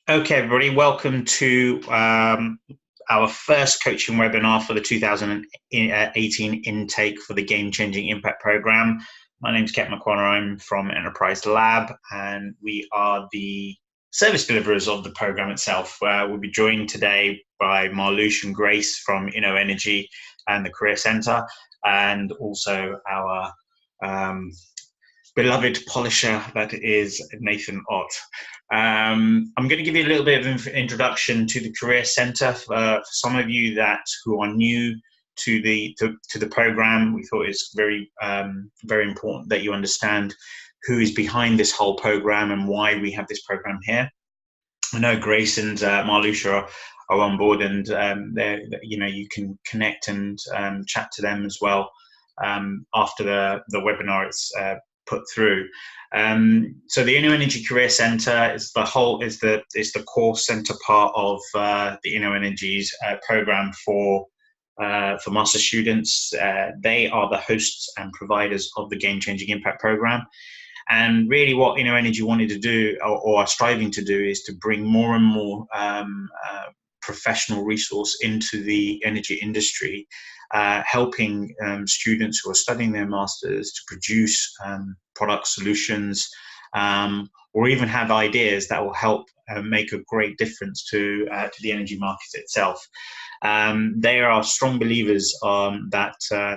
Okay, everybody, welcome to our first coaching webinar for the 2018 intake for the Game Changing Impact Program. My name is Ket McConnor. I'm from Enterprise Lab, and we are the service deliverers of the program itself. We'll be joined today by Marlush and Grace from InnoEnergy and the Career Centre, and also our beloved polisher that is Nathan Ott. I'm going to give you a little bit of introduction to the Career Centre for some of you who are new to the program. We thought it's very important that you understand who is behind this whole program and why we have this program here. I know Grace and Marlush are on board, and you can connect and chat to them as well after the webinar is put through. So the InnoEnergy Career Centre is the core centre part of the InnoEnergy's program for master students. They are the hosts and providers of the Game Changing Impact program. And really what InnoEnergy wanted to do, or are striving to do, is to bring more and more professional resource into the energy industry, helping students who are studying their masters to produce product solutions, or even have ideas that will help make a great difference to the energy market itself. They are strong believers that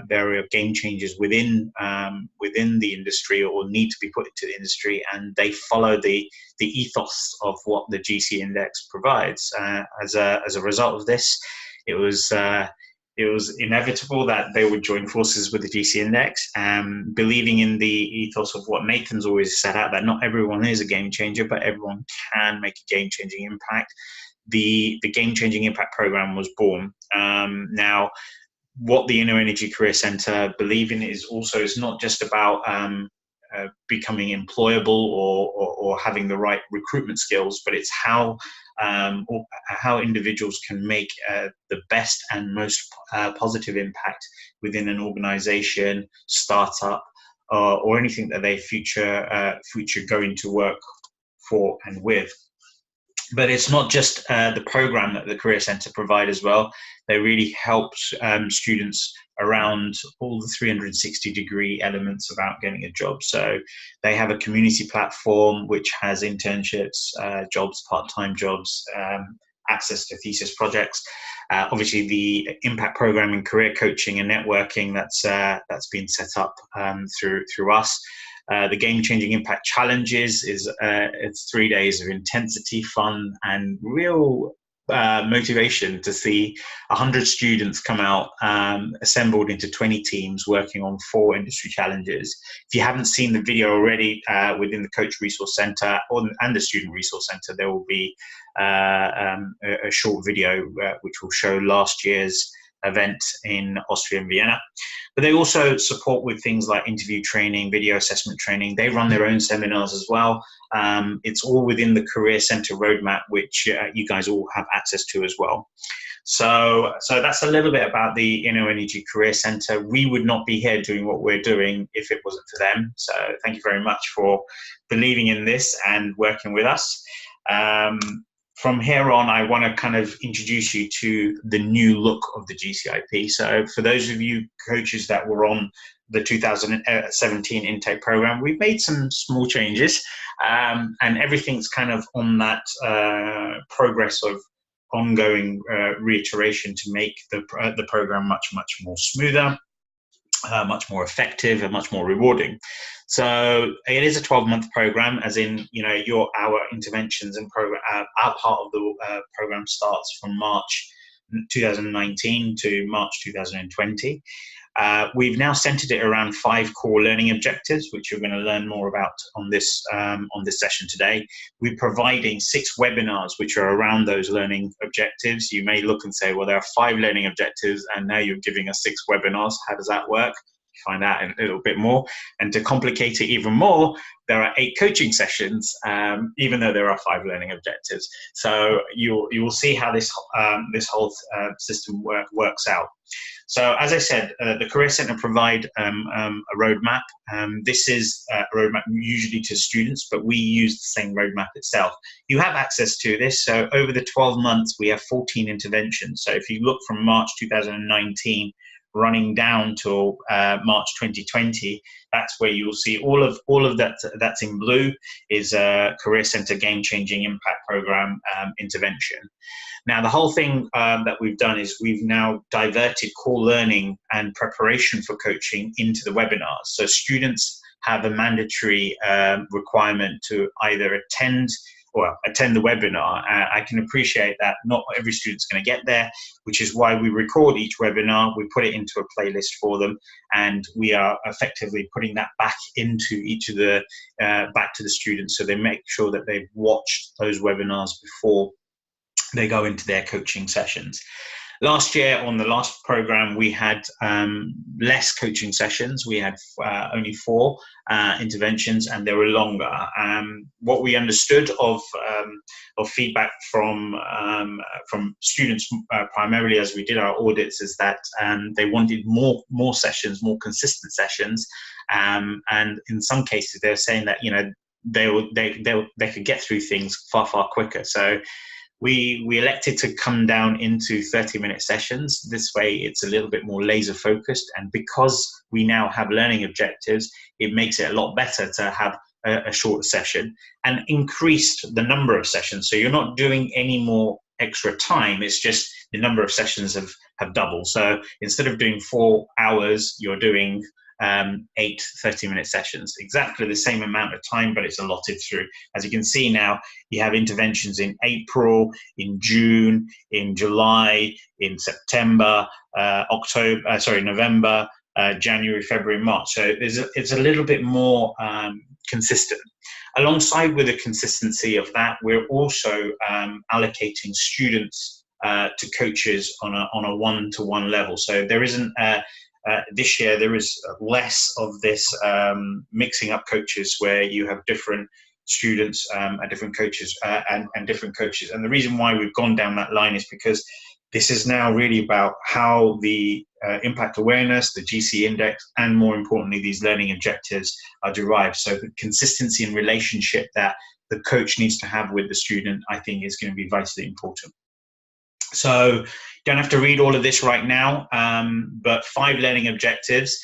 there are game changers within the industry, or need to be put into the industry, and they follow the ethos of what the GC Index provides. As a result of this, it was inevitable that they would join forces with the GC Index, believing in the ethos of what Nathan's always set out, that not everyone is a game changer, but everyone can make a game-changing impact. The Game Changing Impact program was born. Now, what the InnoEnergy Career Centre believe in is not just about becoming employable or having the right recruitment skills, but it's how individuals can make the best and most positive impact within an organization, startup, or anything that they future going to work for and with. But it's not just the program that the Career Centre provide as well. They really help students around all the 360-degree elements about getting a job. So they have a community platform which has internships, jobs, part-time jobs, access to thesis projects. Obviously, the impact program in career coaching and networking that's been set up through us. The Game Changing Impact Challenges it's 3 days of intensity, fun, and real motivation to see 100 students come out, assembled into 20 teams, working on 4 industry challenges. If you haven't seen the video already, within the Coach Resource Centre and the Student Resource Centre, there will be a short video which will show last year's event in Austria and Vienna. But they also support with things like interview training, video assessment training. They run their own seminars as well. It's all within the Career Centre roadmap, which you guys all have access to as well. So that's a little bit about the InnoEnergy Career Centre. We would not be here doing what we're doing if it wasn't for them. So thank you very much for believing in this and working with us. From here on, I want to kind of introduce you to the new look of the GCIP. So for those of you coaches that were on the 2017 intake program, we've made some small changes, and everything's kind of on that progress of ongoing reiteration to make the program much more smoother, much more effective, and much more rewarding. So it is a 12-month program, as in, our interventions and program, our part of the program starts from March 2019 to March 2020. We've now centered it around 5 core learning objectives, which you're going to learn more about on this session today. We're providing 6 webinars which are around those learning objectives. You may look and say, well, there are 5 learning objectives and now you're giving us 6 webinars. How does that work? find out a little bit more. And to complicate it even more, there are 8 coaching sessions, even though there are 5 learning objectives. So you will see how this whole system works out. So as I said, the Career Centre provide a roadmap. This is a roadmap usually to students, but we use the same roadmap itself. You have access to this. So over the 12 months, we have 14 interventions. So if you look from March 2019 running down till March 2020, that's where you'll see all of that. That's in blue is a Career Centre Game Changing Impact Programme intervention. Now, the whole thing that we've done is we've now diverted core learning and preparation for coaching into the webinars. So students have a mandatory requirement to either attend the webinar. I can appreciate that not every student's going to get there, which is why we record each webinar, we put it into a playlist for them, and we are effectively putting that back into each of the, back to the students, so they make sure that they've watched those webinars before they go into their coaching sessions. Last year on the last program, we had less coaching sessions. We had only 4 interventions, and they were longer. What we understood of feedback from students, primarily as we did our audits, is that they wanted more sessions, more consistent sessions, and in some cases they're saying that they could get through things far quicker. So we elected to come down into 30-minute sessions. This way it's a little bit more laser focused, and because we now have learning objectives, it makes it a lot better to have a shorter session and increased the number of sessions. So you're not doing any more extra time, it's just the number of sessions have doubled. So instead of doing 4 hours, you're doing 8 30-minute sessions, exactly the same amount of time, but it's allotted through. As you can see now, you have interventions in April, in June, in July, in September, November, January, February, March. So it's a little bit more consistent. Alongside with the consistency of that, we're also allocating students to coaches on a one-to-one level. So there isn't this year there is less of this mixing up coaches where you have different students and different coaches and different coaches. And the reason why we've gone down that line is because this is now really about how the impact awareness, the GC index, and more importantly, these learning objectives are derived. So the consistency and relationship that the coach needs to have with the student, I think, is going to be vitally important. So you don't have to read all of this right now, but 5 learning objectives,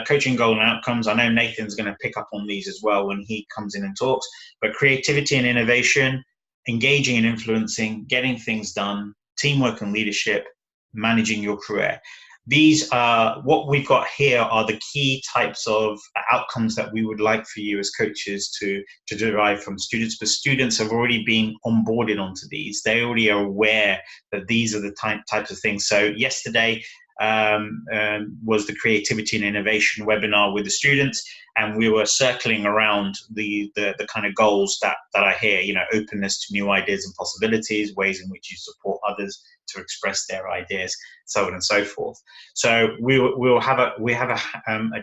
coaching goal and outcomes. I know Nathan's going to pick up on these as well when he comes in and talks, but creativity and innovation, engaging and influencing, getting things done, teamwork and leadership, managing your career. These are what we've got here are the key types of outcomes that we would like for you as coaches to derive from students, but students have already been onboarded onto these. They already are aware that these are the types of things. So yesterday was the creativity and innovation webinar with the students, and we were circling around the kind of goals that I hear, openness to new ideas and possibilities, ways in which you support others to express their ideas, so on and so forth. So we have a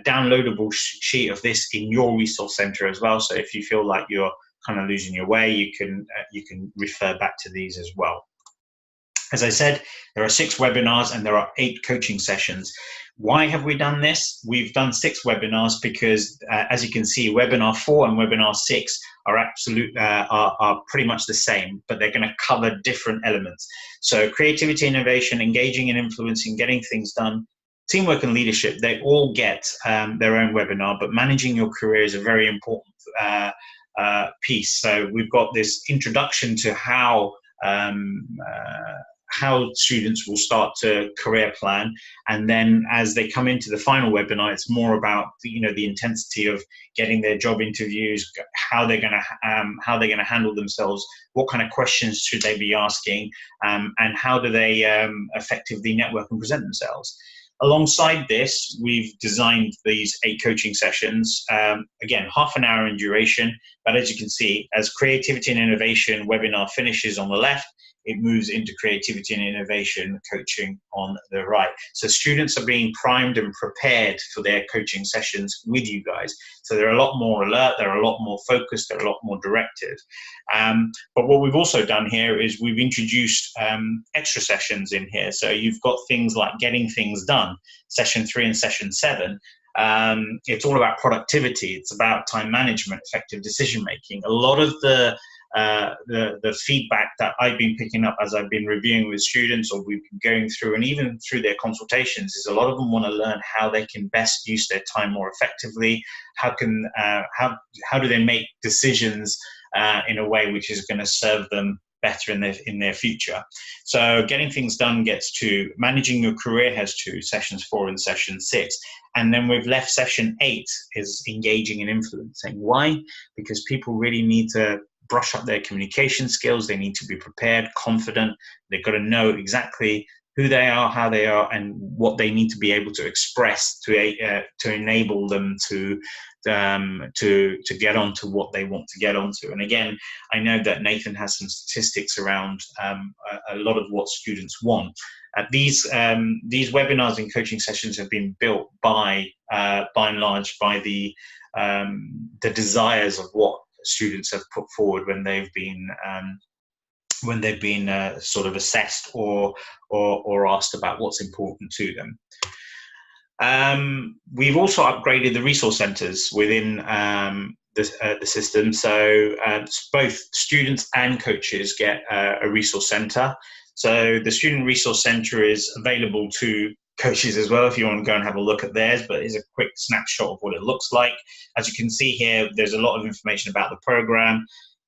downloadable sheet of this in your resource center as well. So if you feel like you're kind of losing your way, you can refer back to these as well. As I said, there are 6 webinars and there are 8 coaching sessions. Why have we done this? We've done 6 webinars because, as you can see, webinar 4 and webinar 6 are pretty much the same, but they're going to cover different elements. So creativity, innovation, engaging and influencing, getting things done, teamwork and leadership, they all get their own webinar, but managing your career is a very important piece. So we've got this introduction to how students will start to career plan, and then as they come into the final webinar, it's more about the intensity of getting their job interviews, how they're going to handle themselves, what kind of questions should they be asking, and how do they effectively network and present themselves. Alongside this, we've designed these 8 coaching sessions, again, half an hour in duration, but as you can see, as creativity and innovation webinar finishes on the left, it moves into creativity and innovation coaching on the right. So students are being primed and prepared for their coaching sessions with you guys. So they're a lot more alert, they're a lot more focused, they're a lot more directed. But what we've also done here is we've introduced extra sessions in here. So you've got things like getting things done, session 3 and session 7. It's all about productivity. It's about time management, effective decision making. A lot of the feedback that I've been picking up as I've been reviewing with students, or we've been going through, and even through their consultations, is a lot of them want to learn how they can best use their time more effectively. How do they make decisions in a way which is going to serve them better in their future. So getting things done gets 2, managing your career has 2, sessions 4 and session 6. And then we've left session 8 is engaging and influencing. Why? Because people really need to brush up their communication skills. They need to be prepared, confident. They've got to know exactly who they are, how they are, and what they need to be able to express to enable them to get onto what they want to get onto. And again, I know that Nathan has some statistics around a lot of what students want. These webinars and coaching sessions have been built by and large by the desires of what students have put forward when they've been sort of assessed or asked about what's important to them. We've also upgraded the resource centers within the system. So both students and coaches get a resource center. So the student resource center is available to coaches as well if you want to go and have a look at theirs, but here's a quick snapshot of what it looks like. As you can see here, there's a lot of information about the program.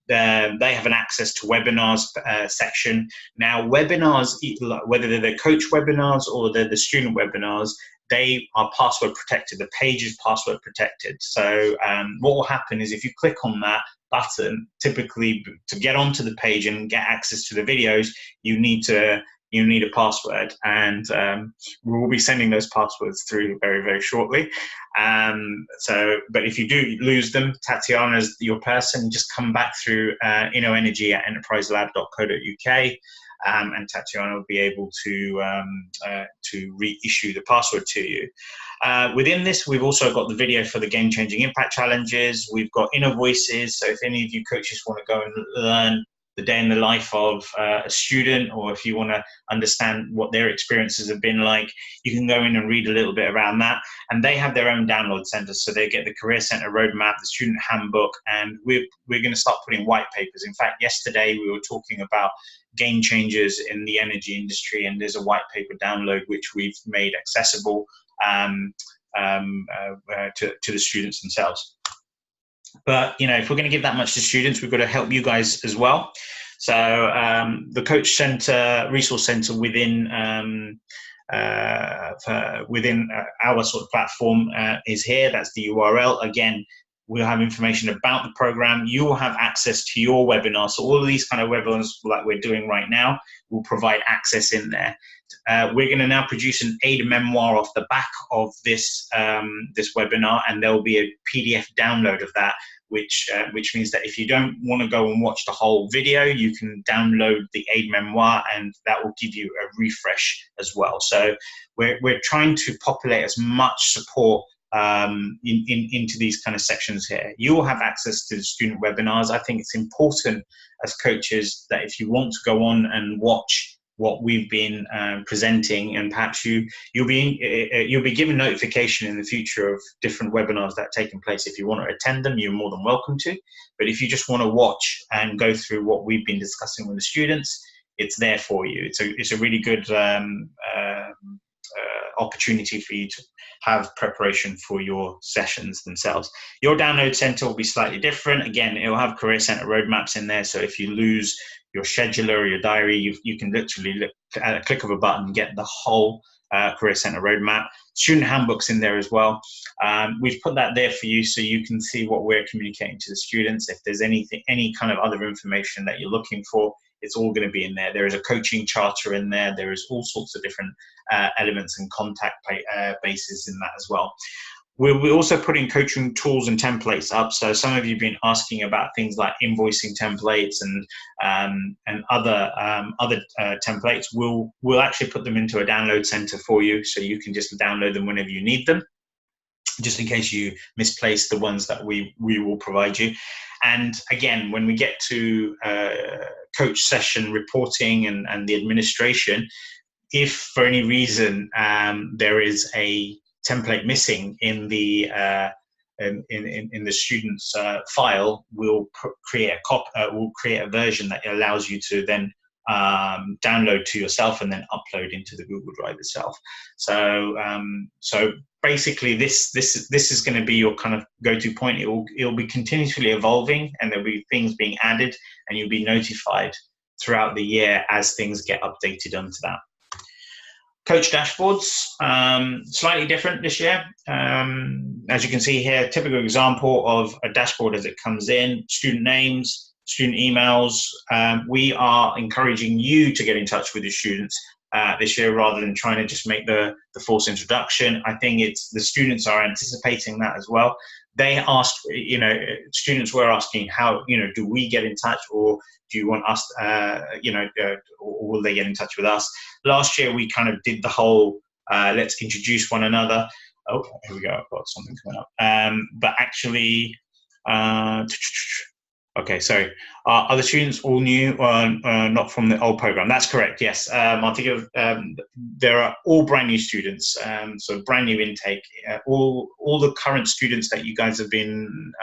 They have an access to webinars section. Now, webinars, whether they're the coach webinars or they're the student webinars, they are password protected. The page is password protected. So what will happen is if you click on that button, typically to get onto the page and get access to the videos, you need a password, and we will be sending those passwords through very, very shortly. But if you do lose them, Tatiana's your person. Just come back through innoenergy@enterpriselab.co.uk, and Tatiana will be able to reissue the password to you. Within this, we've also got the video for the Game Changing Impact Challenges. We've got Inner Voices, so if any of you coaches want to go and learn the day in the life of a student, or if you want to understand what their experiences have been like, you can go in and read a little bit around that. And they have their own download centers, so they get the Career Center Roadmap, the Student Handbook, and we're going to start putting white papers. In fact, yesterday we were talking about game changers in the energy industry, and there's a white paper download which we've made accessible to the students themselves. But, if we're going to give that much to students, we've got to help you guys as well. So the Coach Center, Resource Center within our sort of platform is here. That's the URL. Again, we'll have information about the program. You will have access to your webinar. So all of these kind of webinars like we're doing right now will provide access in there. We're going to now produce an aid memoir off the back of this webinar, and there will be a PDF download of that, which means that if you don't want to go and watch the whole video, you can download the aid memoir, and that will give you a refresh as well. So we're trying to populate as much support into these kind of sections here. You will have access to the student webinars. I think it's important as coaches that if you want to go on and watch what we've been presenting, and perhaps you'll be given notification in the future of different webinars that are taking place. If you want to attend them, you're more than welcome to. But if you just want to watch and go through what we've been discussing with the students, it's there for you. It's a really good opportunity for you to have preparation for your sessions themselves. Your download center will be slightly different. Again, it will have Career Center roadmaps in there. So if you lose your scheduler or your diary, you can literally at a click of a button get the whole Career Center roadmap. Student handbooks in there as well. We've put that there for you so you can see what we're communicating to the students. If there's any kind of other information that you're looking for, it's all going to be in there. There is a coaching charter in there. There is all sorts of different elements and contact bases in that as well. we're also putting coaching tools and templates up. So some of you have been asking about things like invoicing templates and other templates. We'll actually put them into a download center for you, so you can just download them whenever you need them, just in case you misplace the ones that we will provide you. And again, when we get to coach session reporting and the administration, if for any reason there is a template missing in the student's file, we'll create a version that allows you to then download to yourself and then upload into the Google Drive itself. So basically, this is going to be your kind of go-to point. It'll be continuously evolving, and there'll be things being added, and you'll be notified throughout the year as things get updated onto that. Coach dashboards, slightly different this year. As you can see here, typical example of a dashboard as it comes in: student names, student emails. We are encouraging you to get in touch with your students this year, rather than trying to just make the forced introduction. I think the students are anticipating that as well. They asked, students were asking, how, do we get in touch, or do you want us, or will they get in touch with us? Last year, we kind of did the whole, let's introduce one another. Oh, here we go. I've got something coming up. But actually, okay, sorry. Are the students all new, not from the old program? That's correct, yes. Martika, there are all brand new students, so brand new intake. All the current students that you guys have been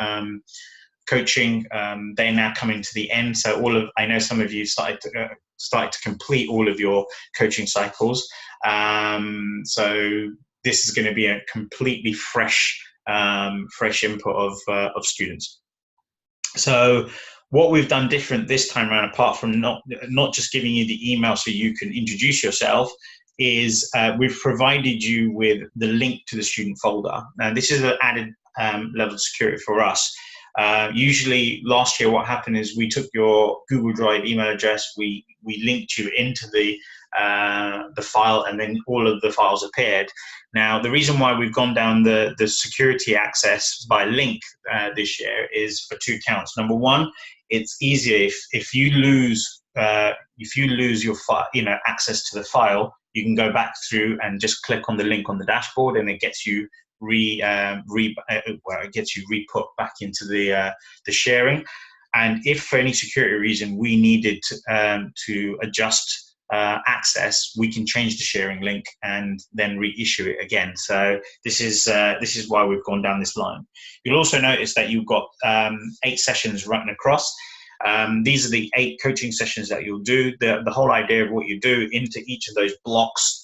coaching, they're now coming to the end. So I know some of you started to complete all of your coaching cycles. So this is going to be a completely fresh input of students. So what we've done different this time around, apart from not just giving you the email so you can introduce yourself, is we've provided you with the link to the student folder. Now, this is an added level of security for us. Usually last year what happened is we took your Google Drive email address, we linked you into the file, and then all of the files appeared. Now, the reason why we've gone down the security access by link this year is for two counts. Number one, it's easier if you lose your file, access to the file, you can go back through and just click on the link on the dashboard, and it gets you re-put back into the sharing. And if for any security reason we needed to adjust access, we can change the sharing link and then reissue it again. So this is why we've gone down this line. You'll also notice that you've got 8 sessions running across. These are the 8 coaching sessions that you'll do. The whole idea of what you do into each of those blocks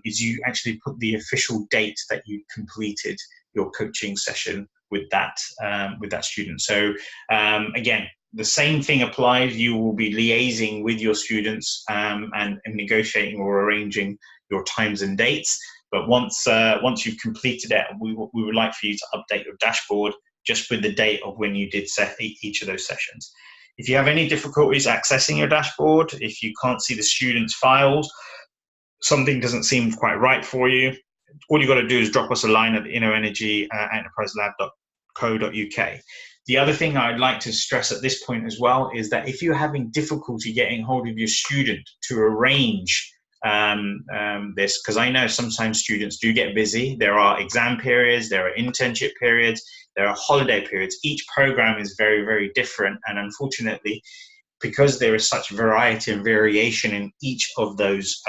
is you actually put the official date that you completed your coaching session with that student. So again, the same thing applies. You will be liaising with your students and negotiating or arranging your times and dates. But once you've completed it, we would like for you to update your dashboard just with the date of when you did set each of those sessions. If you have any difficulties accessing your dashboard, if you can't see the students' files, something doesn't seem quite right for you, all you've got to do is drop us a line at innoenergyenterpriselab.co.uk. The other thing I'd like to stress at this point as well is that if you're having difficulty getting hold of your student to arrange this, because I know sometimes students do get busy. There are exam periods, there are internship periods, there are holiday periods. Each program is very, very different. And unfortunately, because there is such variety and variation in each of those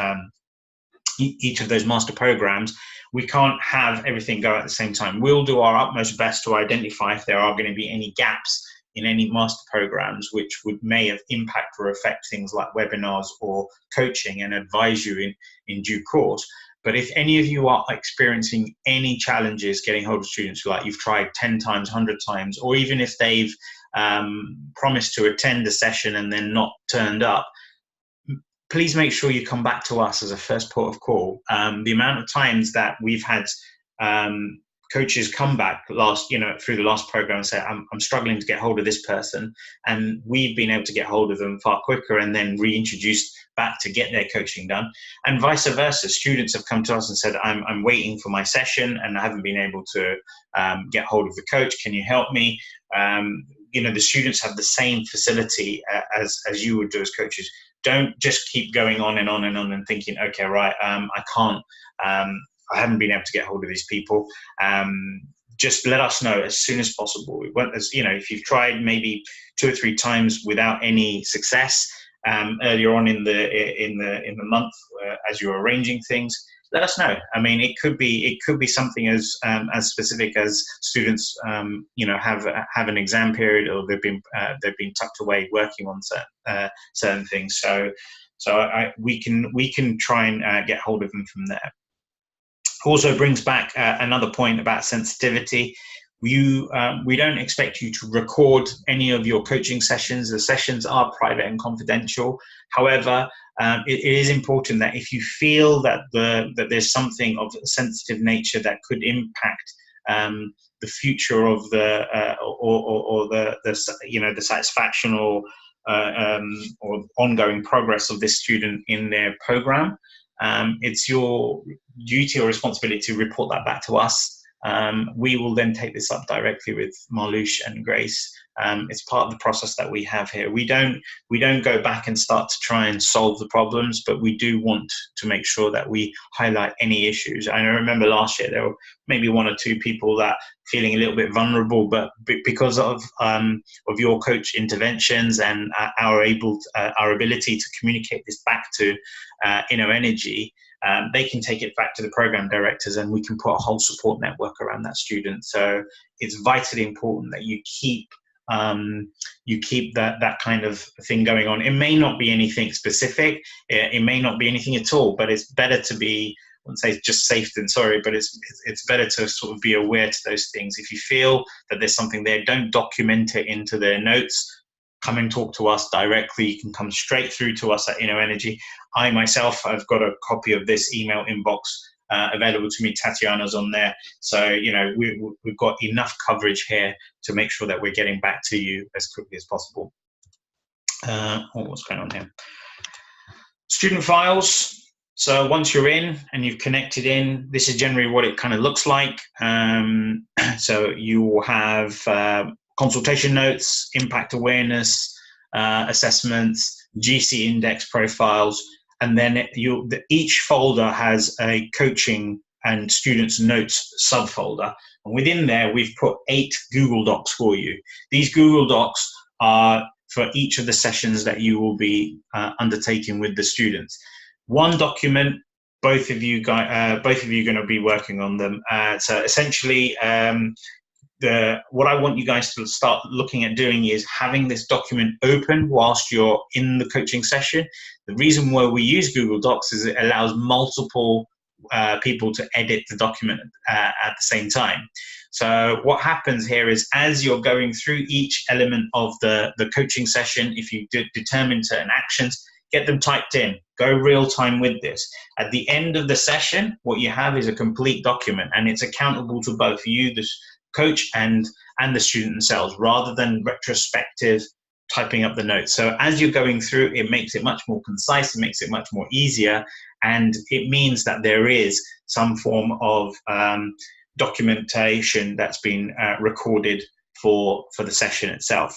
master programs, we can't have everything go at the same time. We'll do our utmost best to identify if there are going to be any gaps in any master programs which may have impact or affect things like webinars or coaching, and advise you in due course. But if any of you are experiencing any challenges getting hold of students, like you've tried 10 times, 100 times, or even if they've promised to attend a session and then not turned up, please make sure you come back to us as a first port of call. The amount of times that we've had coaches come back through the last program and say, I'm struggling to get hold of this person, and we've been able to get hold of them far quicker and then reintroduce back to get their coaching done. And vice versa, students have come to us and said, I'm waiting for my session and I haven't been able to get hold of the coach. Can you help me? The students have the same facility as you would do as coaches. Don't just keep going on and on and on and thinking, okay, right, I can't, I haven't been able to get hold of these people. Just let us know as soon as possible. If you've tried maybe 2 or 3 times without any success earlier on in the month as you're arranging things, let us know. I mean, it could be something as specific as students have an exam period, or they've been tucked away working on certain things. So we can try and get hold of them from there. Also brings back another point about sensitivity. We don't expect you to record any of your coaching sessions. The sessions are private and confidential. However, it is important that if you feel that there's something of a sensitive nature that could impact the future of the satisfaction or ongoing progress of this student in their program, it's your duty or responsibility to report that back to us. We will then take this up directly with Marlush and Grace. It's part of the process that we have here. We don't go back and start to try and solve the problems, but we do want to make sure that we highlight any issues. I remember last year there were maybe 1 or 2 people that feeling a little bit vulnerable, but because of your coach interventions and our ability to communicate this back to InnoEnergy, they can take it back to the program directors, and we can put a whole support network around that student. So it's vitally important that you keep that kind of thing going on. It may not be anything specific, it may not be anything at all, but it's better to be, I wouldn't say just safe than sorry, but it's better to sort of be aware to those things. If you feel that there's something there, don't document it into their notes. Come and talk to us directly. You can come straight through to us at InnoEnergy. I myself have got a copy of this email inbox available to me. Tatiana's on there. So, we've got enough coverage here to make sure that we're getting back to you as quickly as possible. What's going on here? Student files. So once you're in and you've connected in, this is generally what it kind of looks like. So you will have consultation notes, impact awareness, assessments, GC index profiles, and then each folder has a coaching and students notes subfolder. And within there, we've put 8 Google Docs for you. These Google Docs are for each of the sessions that you will be undertaking with the students. One document, both of you are going to be working on them. So essentially, what I want you guys to start looking at doing is having this document open whilst you're in the coaching session. The reason why we use Google Docs is it allows multiple people to edit the document at the same time. So what happens here is, as you're going through each element of the coaching session, if you determine certain actions, get them typed in, go real time with this. At the end of the session, what you have is a complete document, and it's accountable to both you, the coach, and the student themselves, rather than retrospective typing up the notes. So as you're going through, it makes it much more concise, it makes it much more easier, and it means that there is some form of documentation that's been recorded for the session itself.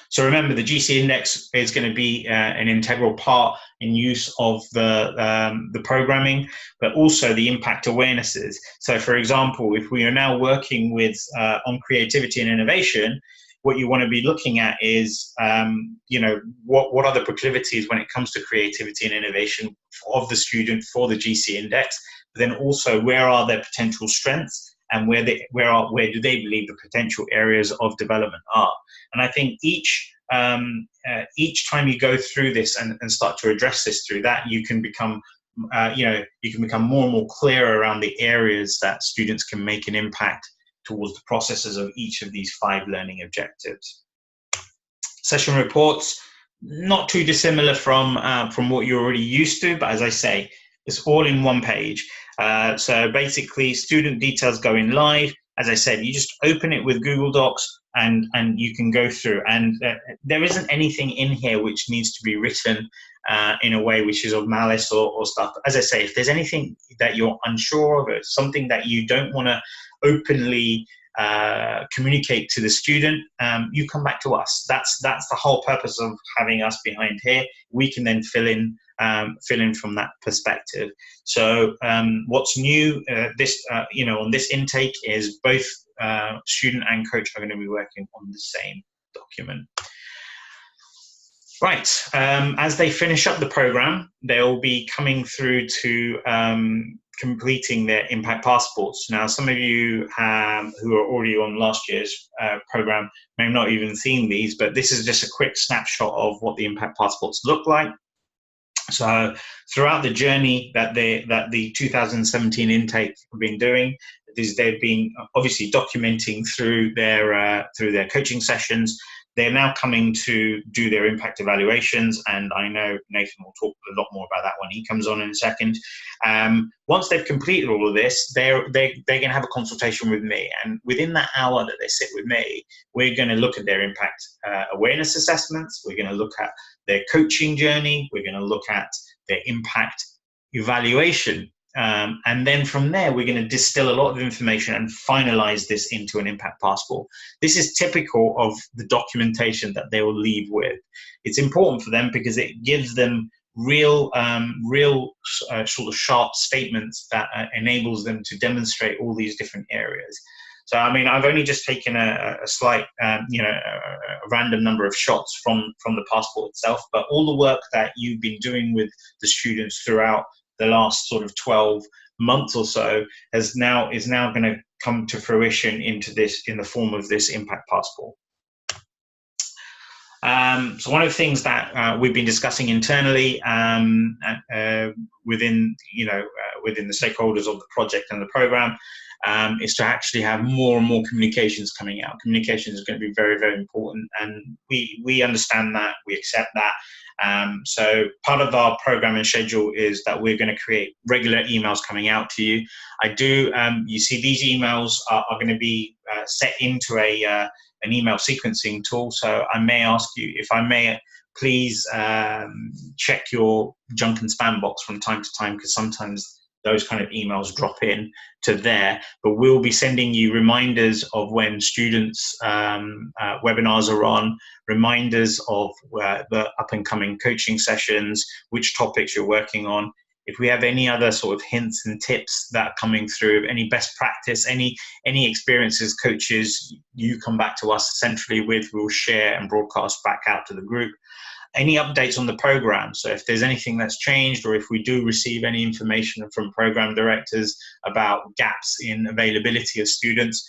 So remember, the GC index is going to be an integral part in use of the programming, but also the impact awarenesses. So for example, if we are now working with on creativity and innovation, what you want to be looking at is, what are the proclivities when it comes to creativity and innovation of the student for the GC index, but then also where are their potential strengths and where do they believe the potential areas of development are. And I think each time you go through this and start to address this through that, you can become more and more clear around the areas that students can make an impact towards the processes of each of these 5 learning objectives. Session reports, not too dissimilar from what you're already used to, but as I say, it's all in one page. So basically, student details go in live, as I said, you just open it with Google Docs and you can go through. And there isn't anything in here which needs to be written in a way which is of malice or stuff. As I say, if there's anything that you're unsure of, or something that you don't want to openly communicate to the student, you come back to us. That's the whole purpose of having us behind here. We can then fill in from that perspective. So what's new on this intake is both student and coach are going to be working on the same document. Right, as they finish up the program, they'll be coming through to completing their impact passports. Now, some of you who are already on last year's program may have not even seen these, but this is just a quick snapshot of what the impact passports look like. So throughout the journey that the 2017 intake have been doing, they've been obviously documenting through their coaching sessions. They're now coming to do their impact evaluations, and I know Nathan will talk a lot more about that when he comes on in a second. Once they've completed all of this, they're going to have a consultation with me, and within that hour that they sit with me, we're going to look at their impact awareness assessments. We're going to look at their coaching journey. We're going to look at their impact evaluation. And then from there, we're going to distill a lot of information and finalize this into an impact passport. This is typical of the documentation that they will leave with. It's important for them because it gives them real sort of sharp statements that enables them to demonstrate all these different areas. So, I mean, I've only just taken a slight, a random number of shots from the passport itself, but all the work that you've been doing with the students throughout the last sort of 12 months or so is now going to come to fruition in the form of this impact passport. So one of the things that we've been discussing internally within the stakeholders of the project and the program is to actually have more and more communications coming out. Communication is going to be very, very important, and we understand that, we accept that. So part of our program and schedule is that we're going to create regular emails coming out to you. You see these emails are going to be set into an email sequencing tool. So I may ask you, if I may, please check your junk and spam box from time to time, because sometimes those kind of emails drop in to there. But we'll be sending you reminders of when students' webinars are on, reminders of the up and coming coaching sessions, which topics you're working on. If we have any other sort of hints and tips that are coming through, any best practice, any experiences, coaches, you come back to us centrally with, we'll share and broadcast back out to the group. Any updates on the program, so if there's anything that's changed, or if we do receive any information from program directors about gaps in availability of students,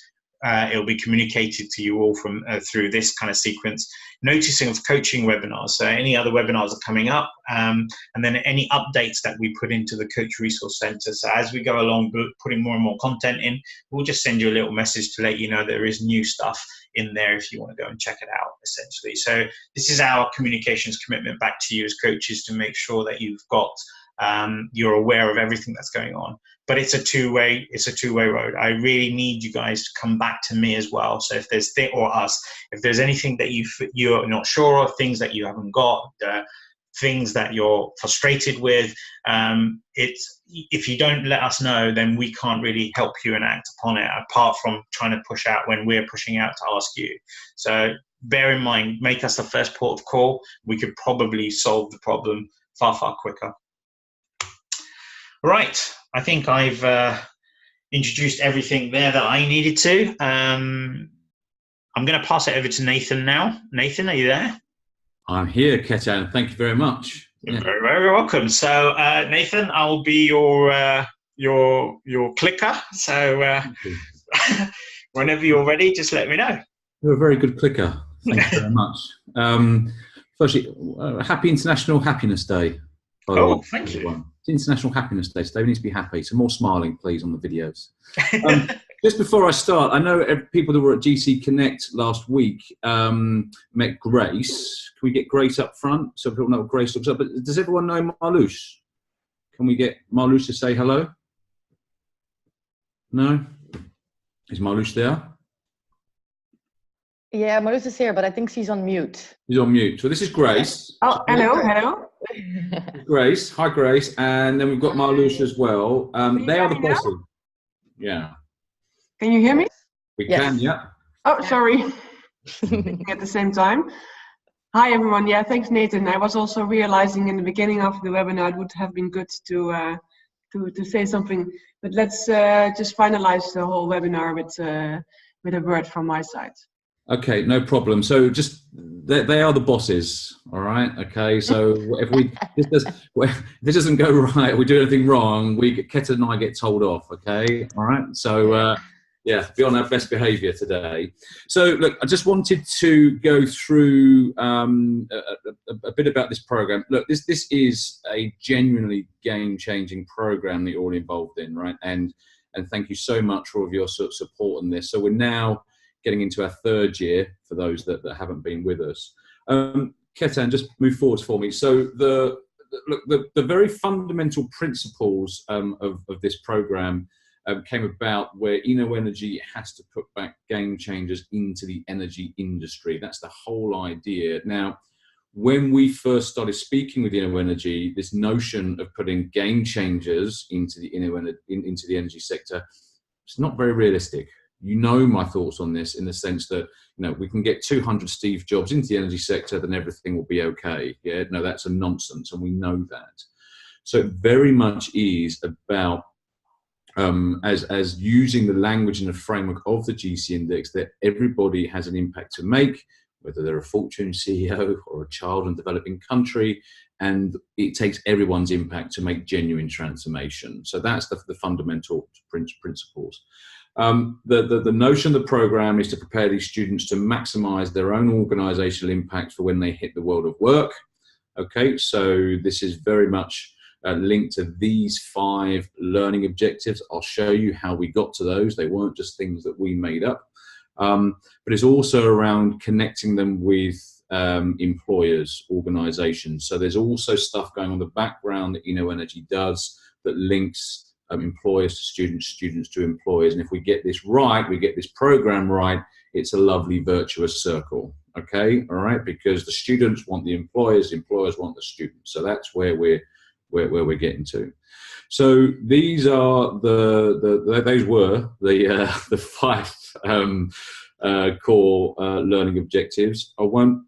it'll be communicated to you all from through this kind of sequence. Noticing of coaching webinars, so any other webinars are coming up, and then any updates that we put into the Coach Resource Center. So as we go along, putting more and more content in, we'll just send you a little message to let you know there is new stuff in there if you want to go and check it out, essentially. So this is our communications commitment back to you as coaches, to make sure that you've got you're aware of everything that's going on. But it's a two-way road. I really need you guys to come back to me as well. So if there's if there's anything that you're not sure of, things that you haven't got, things that you're frustrated with, if you don't let us know, then we can't really help you and act upon it, apart from trying to push out when we're pushing out to ask you. So bear in mind, make us the first port of call. We could probably solve the problem far, far quicker. Right, I think I've introduced everything there that I needed to. I'm going to pass it over to Nathan now. Nathan, are you there? I'm here, Ketan. Thank you very much. You're very, very welcome. So, Nathan, I'll be your clicker. So, whenever you're ready, just let me know. You're a very good clicker. Thank you very much. Firstly, happy International Happiness Day. Oh, thank you. It's International Happiness Day, so we need to be happy. So more smiling, please, on the videos. Just before I start, I know people that were at GC Connect last week met Grace. Can we get Grace up front so people know what Grace looks like? But does everyone know Marlush? Can we get Marlush to say hello? No? Is Marlush there? Yeah, Marlush is here, but I think she's on mute. She's on mute. So this is Grace. Oh, hello. Grace. Hi, Grace. And then we've got Marlush as well. They are the bosses. Yeah. Can you hear me? We can, yeah. Oh, sorry. At the same time. Hi, everyone. Yeah, thanks, Nathan. I was also realizing in the beginning of the webinar it would have been good to say something, but let's just finalize the whole webinar with a word from my side. Okay, no problem. So just they are the bosses, all right? Okay, so if this doesn't go right, we do anything wrong, Keta and I get told off. Okay, all right. So yeah, be on our best behaviour today. So look, I just wanted to go through a bit about this program. Look, this is a genuinely game-changing program that you're all involved in, right? And thank you so much for all of your support on this. So we're now getting into our third year for those that haven't been with us. Ketan, just move forward for me. So the very fundamental principles of this program came about where InnoEnergy has to put back game changers into the energy industry. That's the whole idea. Now, when we first started speaking with InnoEnergy, this notion of putting game changers into the energy sector, it's not very realistic. You know my thoughts on this in the sense that, you know, we can get 200 Steve Jobs into the energy sector, then everything will be okay. Yeah, no, that's a nonsense, and we know that. So it very much is about as using the language and the framework of the GC Index that everybody has an impact to make, whether they're a Fortune CEO or a child in a developing country, and it takes everyone's impact to make genuine transformation. So that's the fundamental principles. The notion of the program is to prepare these students to maximize their own organizational impact for when they hit the world of work. Okay, so this is very much linked to these 5 learning objectives. I'll show you how we got to those. They weren't just things that we made up, but it's also around connecting them with employers, organizations. So there's also stuff going on in the background that InnoEnergy does that links employers to students, students to employers. And if we get this right, we get this program right, it's a lovely virtuous circle. Okay, all right, because the students want the employers want the students. So that's where we're getting to. So these are those were the 5 core learning objectives. I won't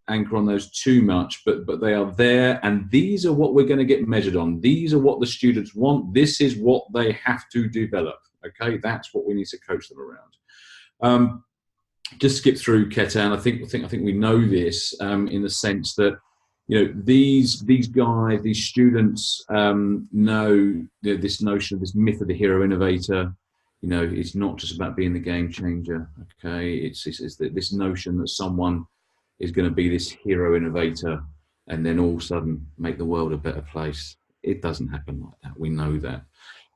anchor on those too much, but they are there, and these are what we're going to get measured on. These are what the students want. This is what they have to develop. Okay, that's what we need to coach them around. Just skip through Ketan. I think we know this in the sense that, you know, these guys, these students know this notion of this myth of the hero innovator. You know, it's not just about being the game changer. Okay, it's this notion that someone is going to be this hero innovator and then all of a sudden make the world a better place. It doesn't happen like that. We know that.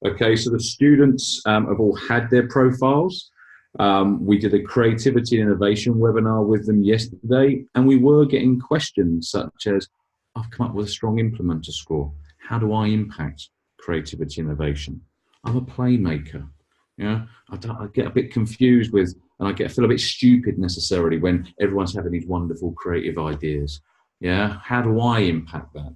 Okay, so the students have all had their profiles. We did a creativity and innovation webinar with them yesterday, and we were getting questions such as, I've come up with a strong implementer score. How do I impact creativity and innovation? I'm a playmaker. Yeah, I get a bit confused with, and I feel a bit stupid necessarily when everyone's having these wonderful creative ideas. Yeah, how do I impact that?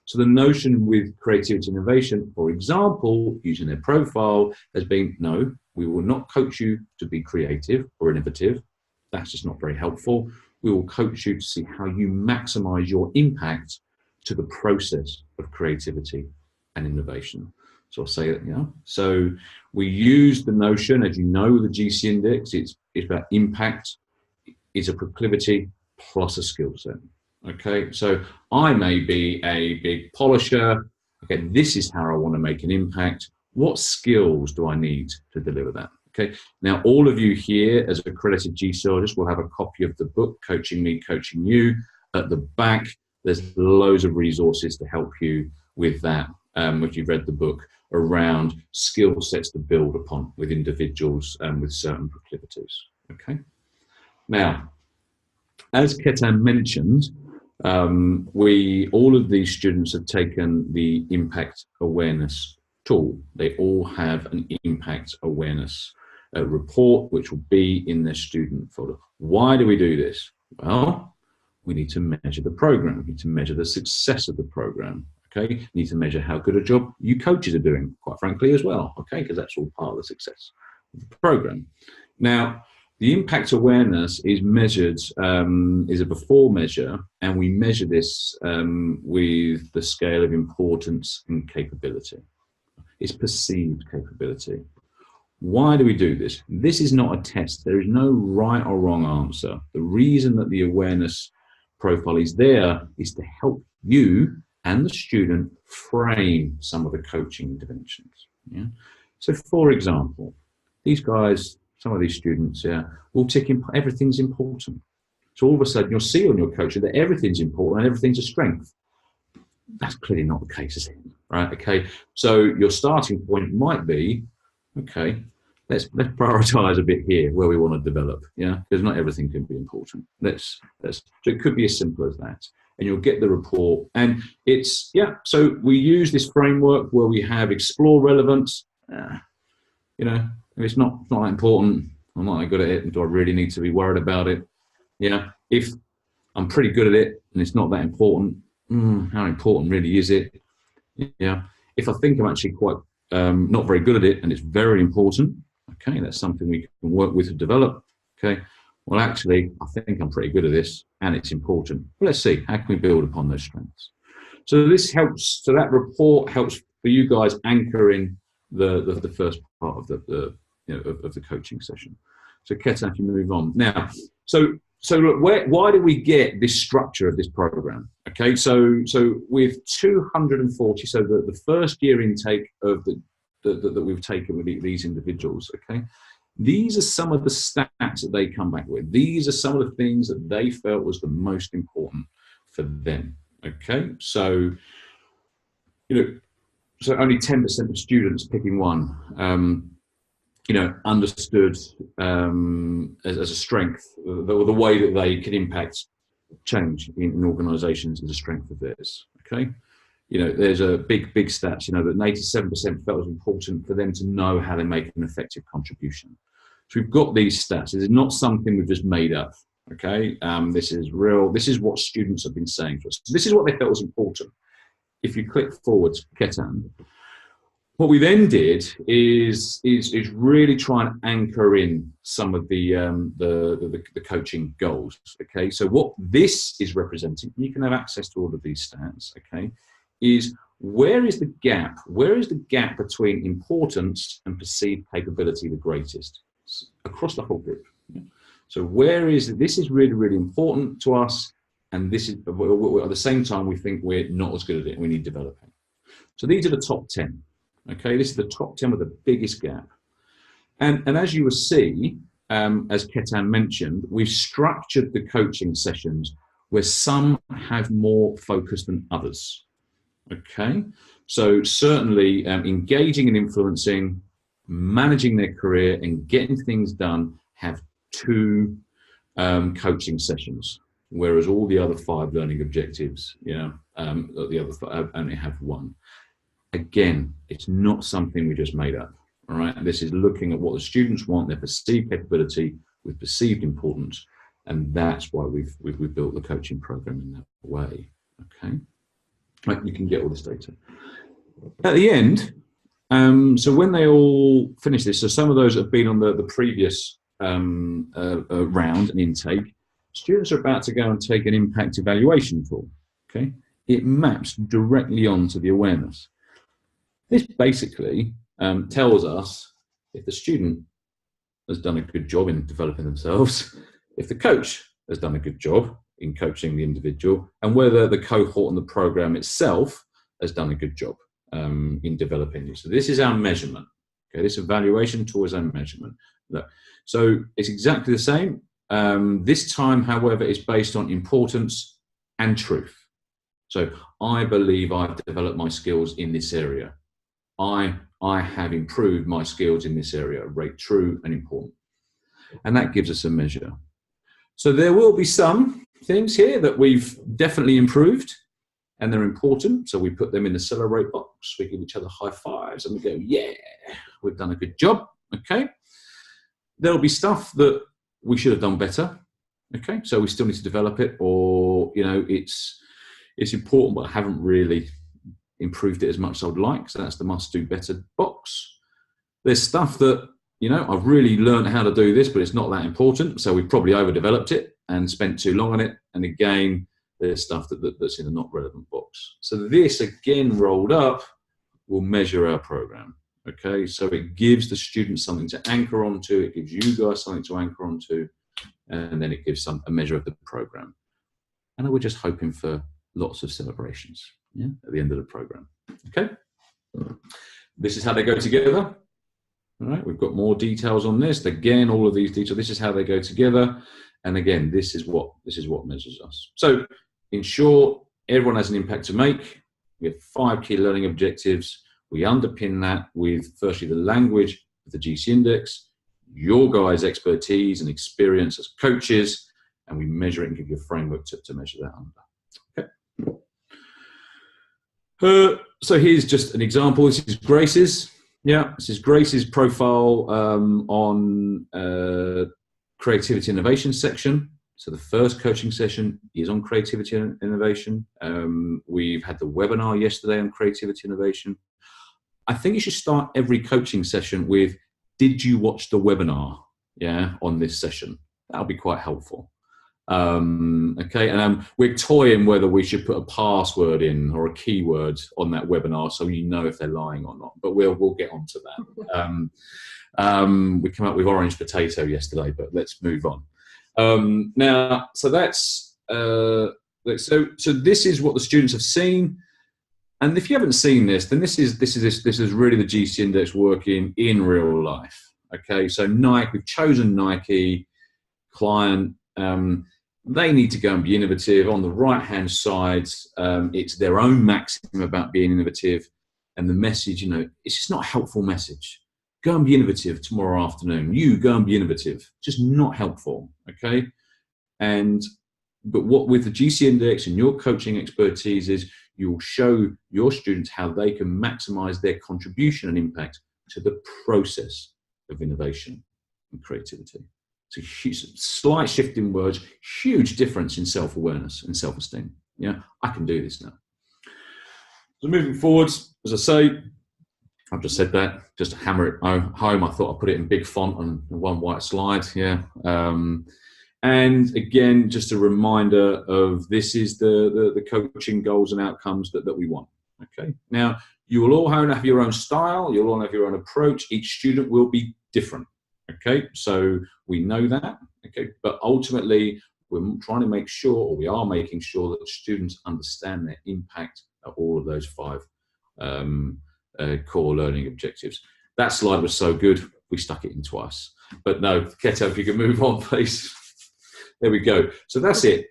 So the notion with creativity and innovation, for example, using their profile, has been, no, we will not coach you to be creative or innovative. That's just not very helpful. We will coach you to see how you maximize your impact to the process of creativity and innovation. So I'll say that, you know, so we use the notion, as you know, the GC Index, it's about impact, is a proclivity plus a skill set. Okay, so I may be a big polisher. Okay, this is how I want to make an impact. What skills do I need to deliver that? Okay, now all of you here as accredited GCologists will have a copy of the book, Coaching Me, Coaching You. At the back, there's loads of resources to help you with that, if you've read the book, around skill sets to build upon with individuals with certain proclivities. Okay. Now, as Ketan mentioned, all of these students have taken the impact awareness tool. They all have an impact awareness a report which will be in their student folder. Why do we do this? Well, we need to measure the program. We need to measure the success of the program. Okay, you need to measure how good a job you coaches are doing, quite frankly, as well. Okay, because that's all part of the success of the program. Now, the impact awareness is measured, is a before measure, and we measure this with the scale of importance and capability. It's perceived capability. Why do we do this? This is not a test. There is no right or wrong answer. The reason that the awareness profile is there is to help you and the student frame some of the coaching interventions. Yeah? So for example, these guys, some of these students, will tick in, everything's important. So all of a sudden you'll see on your coaching that everything's important and everything's a strength. That's clearly not the case, is it? Right, okay. So your starting point might be, okay, let's prioritize a bit here where we want to develop, yeah? Because not everything can be important. So it could be as simple as that. And you'll get the report. And it's, yeah, so we use this framework where we have explore relevance. You know, if it's not that important, I'm not that good at it, and do I really need to be worried about it? Yeah, if I'm pretty good at it and it's not that important, how important really is it? Yeah, if I think I'm actually quite not very good at it and it's very important, okay, that's something we can work with to develop. Okay, well, actually, I think I'm pretty good at this and it's important. Well, let's see, how can we build upon those strengths? So this helps, so that report helps for you guys anchor in the first part of the of the coaching session. So Ketan, if you move on. Now, so look, why do we get this structure of this program? Okay, so with 240, so the first year intake of that we've taken with these individuals, okay, these are some of the stats that they come back with. These are some of the things that they felt was the most important for them. Okay, so so only 10% of students picking one, understood as a strength, the way that they can impact change in organisations is a strength of theirs. Okay, there's a big stats. That 87% felt it was important for them to know how they make an effective contribution. So we've got these stats. This is not something we've just made up. Okay, this is real. This is what students have been saying to us. This is what they felt was important. If you click forward, Ketan, what we then did is really try and anchor in some of the coaching goals. Okay, so what this is representing, you can have access to all of these stats. Okay, is where is the gap? Where is the gap between importance and perceived capability the greatest across the whole group? Yeah. So where is this is really important to us, and this is at the same time we think we're not as good at it and we need developing. So these are the top 10. Okay, this is the top 10 with the biggest gap. And as you will see, as Ketan mentioned, we've structured the coaching sessions where some have more focus than others. Okay, so certainly engaging and influencing, managing their career and getting things done have 2 coaching sessions, whereas all the other 5 learning objectives, the other 5 only have 1. Again, it's not something we just made up, all right? This is looking at what the students want, their perceived capability with perceived importance, and that's why we've built the coaching program in that way, okay? Right, you can get all this data. At the end, so when they all finish this, so some of those have been on the previous round and intake, students are about to go and take an impact evaluation tool, okay? It maps directly onto the awareness. This basically tells us if the student has done a good job in developing themselves, if the coach has done a good job in coaching the individual, and whether the cohort and the program itself has done a good job in developing you. So this is our measurement. Okay, this evaluation tool is our measurement. Look, so it's exactly the same. This time, however, is based on importance and truth. So I believe I've developed my skills in this area. I have improved my skills in this area, rate true and important. And that gives us a measure. So there will be some things here that we've definitely improved and they're important. So we put them in the celebrate box. We give each other high fives and we go, yeah, we've done a good job. Okay. there'll be stuff that we should have done better. Okay, so we still need to develop it, or it's important, but I haven't really improved it as much as I would like. So that's the must do better box. There's stuff that I've really learned how to do this, but it's not that important. So we probably overdeveloped it and spent too long on it. And again, there's stuff that's in a not relevant box. So this again rolled up will measure our program. Okay, so it gives the students something to anchor onto. It gives you guys something to anchor onto. And then it gives a measure of the program. And we're just hoping for lots of celebrations at the end of the program. Okay, this is how they go together. All right, we've got more details on this. Again, all of these details. This is how they go together. And again, this is what measures us. So, in short, everyone has an impact to make. We have 5 key learning objectives. We underpin that with firstly the language of the GC Index, your guys' expertise and experience as coaches, and we measure it and give you a framework to measure that under. Okay. So here's just an example. This is Grace's. Yeah, this is Grace's profile on creativity innovation section. So the first coaching session is on creativity and innovation. We've had the webinar yesterday on creativity innovation. I think you should start every coaching session with, did you watch the webinar? Yeah, on this session. That'll be quite helpful. Okay, and we're toying whether we should put a password in or a keyword on that webinar so you know if they're lying or not. But we'll get onto that. We came up with orange potato yesterday, but let's move on. Now, so that's so this is what the students have seen. And if you haven't seen this, then this is really the GC Index working in real life. Okay, so Nike, we've chosen Nike client. They need to go and be innovative. On the right-hand side, it's their own maxim about being innovative, and the message, it's just not a helpful message. Go and be innovative tomorrow afternoon. You go and be innovative. Just not helpful. Okay, but what with the GC Index and your coaching expertise is, you'll show your students how they can maximize their contribution and impact to the process of innovation and creativity. It's a slight shift in words, huge difference in self-awareness and self-esteem. Yeah, I can do this now. So moving forwards, as I say, I've just said that, just to hammer it home. I thought I'd put it in big font on one white slide. Yeah. And again, just a reminder of this is the coaching goals and outcomes that we want. Okay. Now, you will all have your own style. You'll all have your own approach. Each student will be different. Okay. So we know that. Okay. But ultimately, we're trying to make sure, or we are making sure, that students understand their impact of all of those 5 core learning objectives. That slide was so good, we stuck it in twice. But no, Keto, if you can move on, please. There we go. So that's it.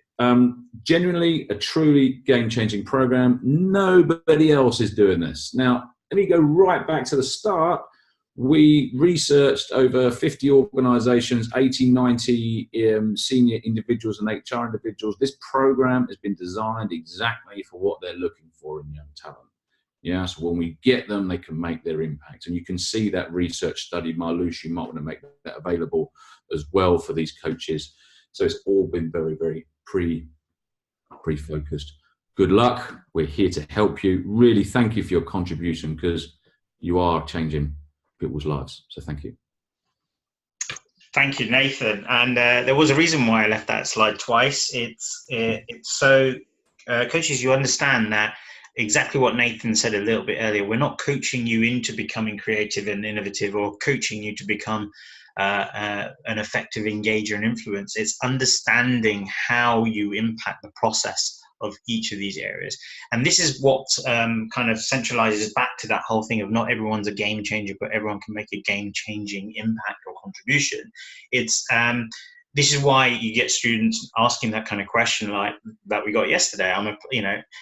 Genuinely a truly game-changing program. Nobody else is doing this. Now, let me go right back to the start. We researched over 50 organizations, 80, 90 senior individuals and HR individuals. This program has been designed exactly for what they're looking for in young talent. Yeah, so when we get them, they can make their impact. And you can see that research study. Marlush, you might want to make that available as well for these coaches. So it's all been very, very pre-focused. Good luck. We're here to help you. Really thank you for your contribution, because you are changing people's lives. So thank you. Thank you, Nathan. And there was a reason why I left that slide twice. It's so coaches, you understand that exactly what Nathan said a little bit earlier. We're not coaching you into becoming creative and innovative, or coaching you to become an effective engager and influence. It's understanding how you impact the process of each of these areas. And this is what kind of centralizes back to that whole thing of not everyone's a game changer, but everyone can make a game-changing impact or contribution. It's this is why you get students asking that kind of question like that we got yesterday.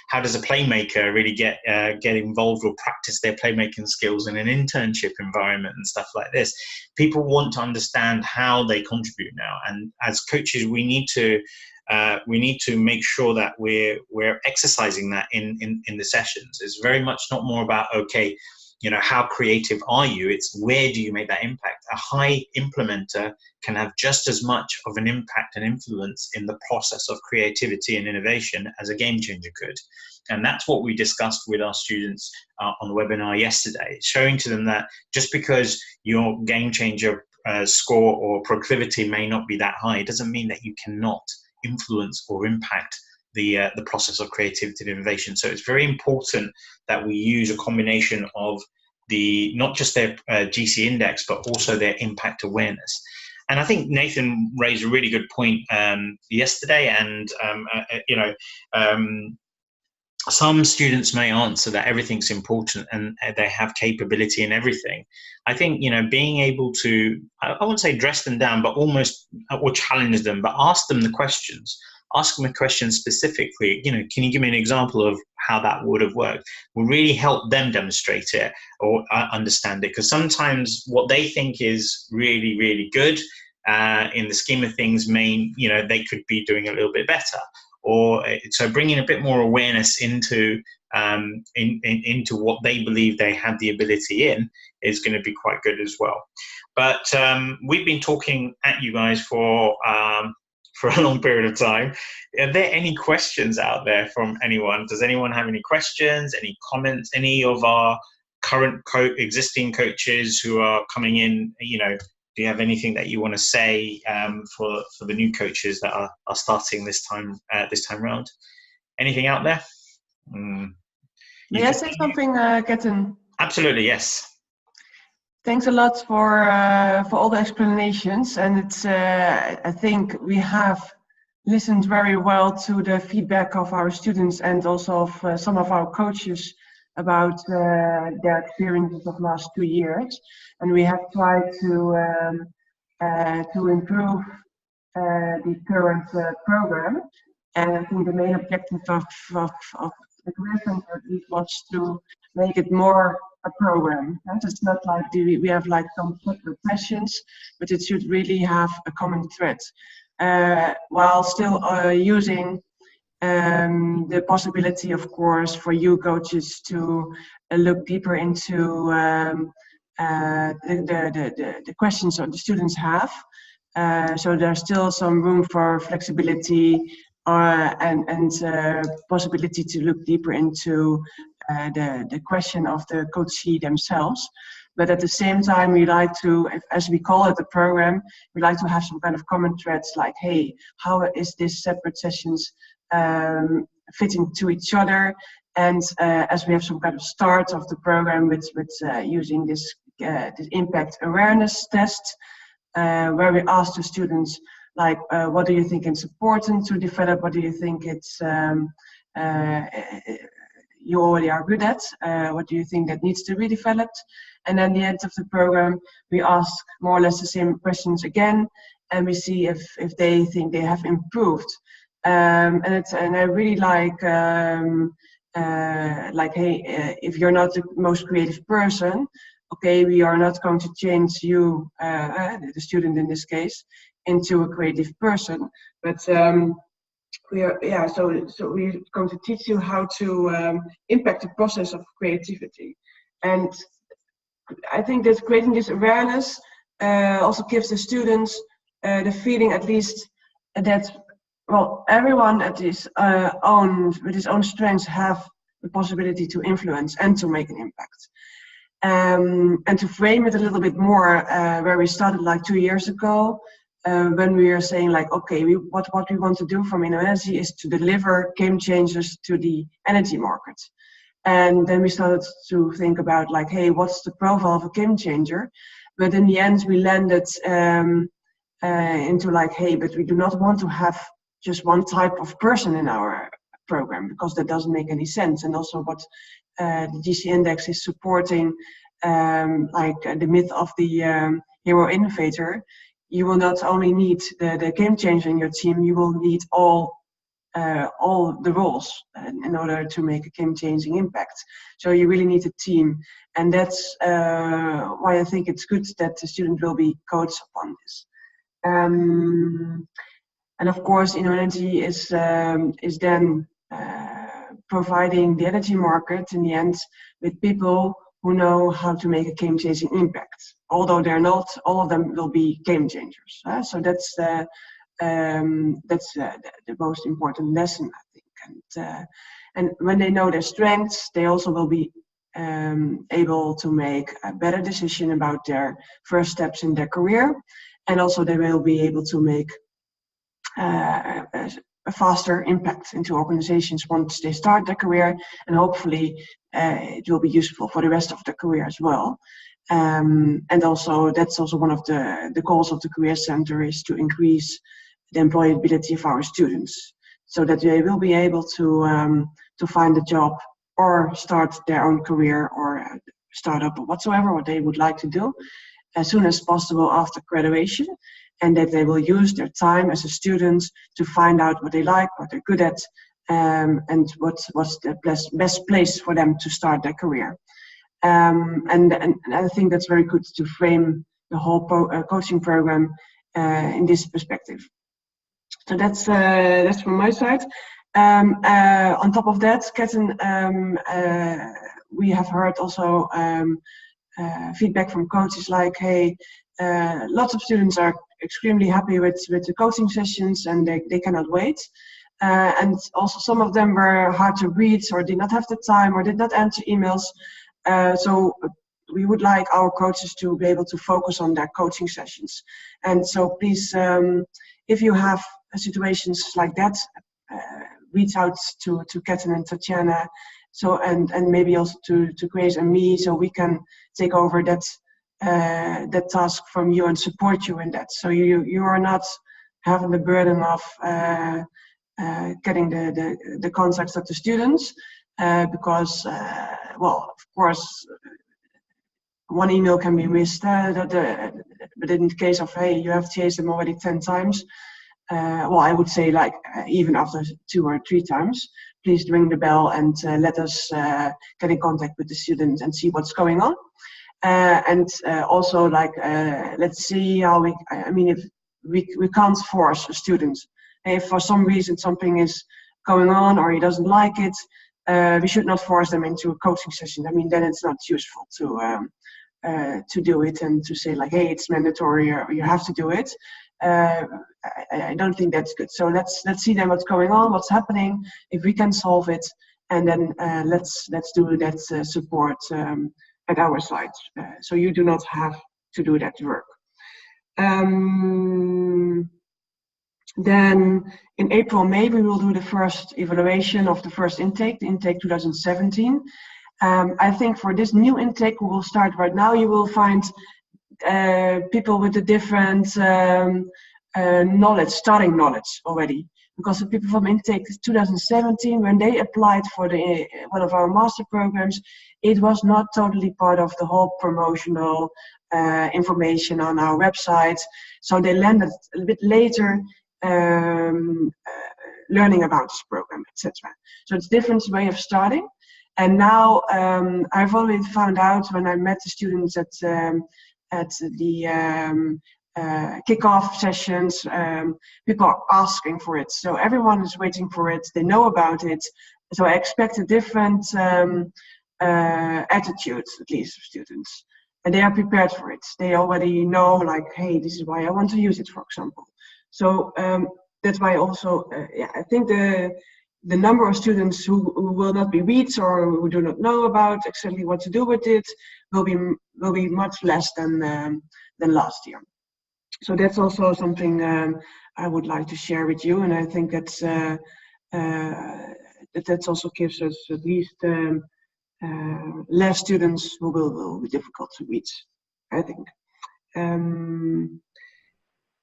How does a playmaker really get involved or practice their playmaking skills in an internship environment and stuff like this? People want to understand how they contribute now, and as coaches, we need to make sure that we're exercising that in the sessions. It's very much not more about, okay, how creative are you? It's where do you make that impact? A high implementer can have just as much of an impact and influence in the process of creativity and innovation as a game changer could. And that's what we discussed with our students on the webinar yesterday, showing to them that just because your game changer score or proclivity may not be that high, it doesn't mean that you cannot influence or impact the process of creativity and innovation. So it's very important that we use a combination of not just their GC index, but also their impact awareness. And I think Nathan raised a really good point yesterday, and some students may answer that everything's important and they have capability in everything. I think, being able to, I wouldn't say dress them down, but almost, or challenge them, but ask them the questions. Ask them a question specifically, can you give me an example of how that would have worked? Will really help them demonstrate it or understand it. Because sometimes what they think is really, really good in the scheme of things they could be doing a little bit better. Or so bringing a bit more awareness into what they believe they have the ability in is going to be quite good as well. But we've been talking at you guys for a long period of time. Are there any questions out there from anyone? Does anyone have any questions, any comments? Any of our current existing coaches who are coming in, do you have anything that you want to say for the new coaches that are starting this time round? Anything out there? May I say something, Ketan? Absolutely, yes. Thanks a lot for all the explanations, and it's I think we have listened very well to the feedback of our students and also of some of our coaches about their experiences of last 2 years, and we have tried to improve the current program. And I think the main objective of the Career Center at least was to make it more a program. And it's not like we have like some separate sessions, but it should really have a common thread, while still using the possibility, of course, for you coaches to look deeper into the questions that the students have. So there's still some room for flexibility and possibility to look deeper into the question of the coachee themselves. But at the same time, we like to, as we call it the program, we like to have some kind of common threads like, hey, how is this separate sessions fitting to each other? And as we have some kind of start of the program with using this impact awareness test, where we ask the students, like, what do you think is important to develop? What do you think it's you already are good at? What do you think that needs to be developed? And at the end of the program, we ask more or less the same questions again, and we see if they think they have improved. And I really like, hey, if you're not the most creative person, okay, we are not going to change you, the student in this case, into a creative person, but so we're going to teach you how to impact the process of creativity. And I think that creating this awareness also gives the students the feeling, at least, that, well, everyone at his with his own strengths have the possibility to influence and to make an impact. And to frame it a little bit more, where we started like 2 years ago, when we were saying like, okay, what we want to do from InnoEnergy is to deliver game changers to the energy market. And then we started to think about like, hey, what's the profile of a game changer? But in the end, we landed into like, hey, but we do not want to have just one type of person in our program, because that doesn't make any sense. And also what the GC Index is supporting, the myth of the hero innovator. You will not only need the game changer in your team, you will need all the roles in order to make a game-changing impact. So you really need a team, and that's why I think it's good that the student will be coached upon this. And of course, InnoEnergy is then providing the energy market in the end with people who know how to make a game-changing impact. Although they're not, all of them will be game changers. So that's the most important lesson, I think. And when they know their strengths, they also will be able to make a better decision about their first steps in their career, and also they will be able to make a faster impact into organizations once they start their career, and hopefully it will be useful for the rest of their career as well. And also that's also one of the goals of the Career Center, is to increase the employability of our students, so that they will be able to find a job or start their own career or start up or whatsoever what they would like to do as soon as possible after graduation, and that they will use their time as a student to find out what they like, what they're good at, and what's the best place for them to start their career. And I think that's very good to frame the whole coaching program in this perspective. So that's from my side. On top of that, Ketten, we have heard also feedback from coaches like, hey, lots of students are extremely happy with the coaching sessions and they cannot wait. And also some of them were hard to read or did not have the time or did not answer emails. So we would like our coaches to be able to focus on their coaching sessions. And so please, if you have situations like that, reach out to Ketten and Tatjana, so and maybe also to Grace and me, so we can take over that task from you and support you in that. So you are not having the burden of getting the contacts of the students, because well, of course, one email can be missed, but in the case of, hey, you have chased them already 10 times, well, I would say like even after 2 or 3 times, please ring the bell and let us get in contact with the students and see what's going on. And also like, let's see how I mean, if we can't force a student. If for some reason something is going on or he doesn't like it, we should not force them into a coaching session. I mean, then it's not useful to do it and to say like, hey, it's mandatory or you have to do it. I don't think that's good. So let's see then what's going on, what's happening, if we can solve it, and then let's do that support at our side. So you do not have to do that work. Then in April, May, we will do the first evaluation of the first intake, the intake 2017. I think for this new intake, we will start right now. You will find people with a different knowledge, starting knowledge already. Because the people from intake 2017, when they applied for one of our master programs, it was not totally part of the whole promotional information on our website. So they landed a bit later learning about this program, etc. So it's a different way of starting. And now I've already found out when I met the students at the kickoff sessions, people are asking for it. So everyone is waiting for it. They know about it. So I expect a different attitude, at least, of students. And they are prepared for it. They already know, like, hey, this is why I want to use it, for example. So that's why also, yeah, I think the number of students who will not be reached or who do not know about exactly what to do with it will be much less than last year. So that's also something I would like to share with you, and I think that's that also gives us at least less students who will be difficult to reach, I think.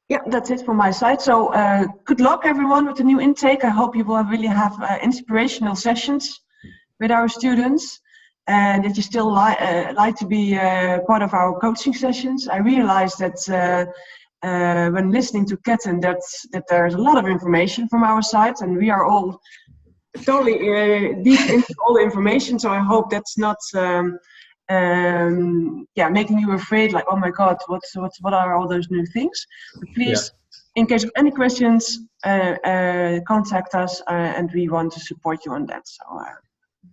Yeah, that's it from my side. So good luck, everyone, with the new intake. I hope you will really have inspirational sessions with our students, and that you still like to be part of our coaching sessions. I realize that when listening to Ketten, that there's a lot of information from our side, and we are all totally deep into all the information. So I hope that's not making you afraid, like, oh my God, what are all those new things? But please, in case of any questions, contact us, and we want to support you on that. So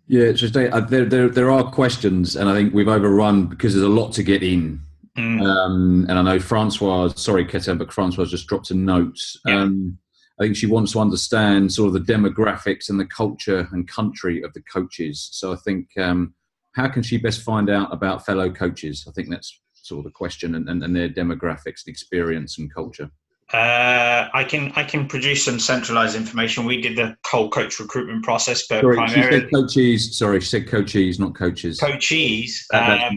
Yeah, so there are questions, and I think we've overrun because there's a lot to get in. And I know Francois, sorry, Ketan, but Francois just dropped a note. Yeah. I think she wants to understand sort of the demographics and the culture and country of the coaches. So I think, how can she best find out about fellow coaches? I think that's sort of the question, and their demographics, experience, and culture. I can produce some centralized information. We did the whole coach recruitment process, but sorry, primarily she said coaches. Sorry, she said coaches, not coaches. Coaches. That's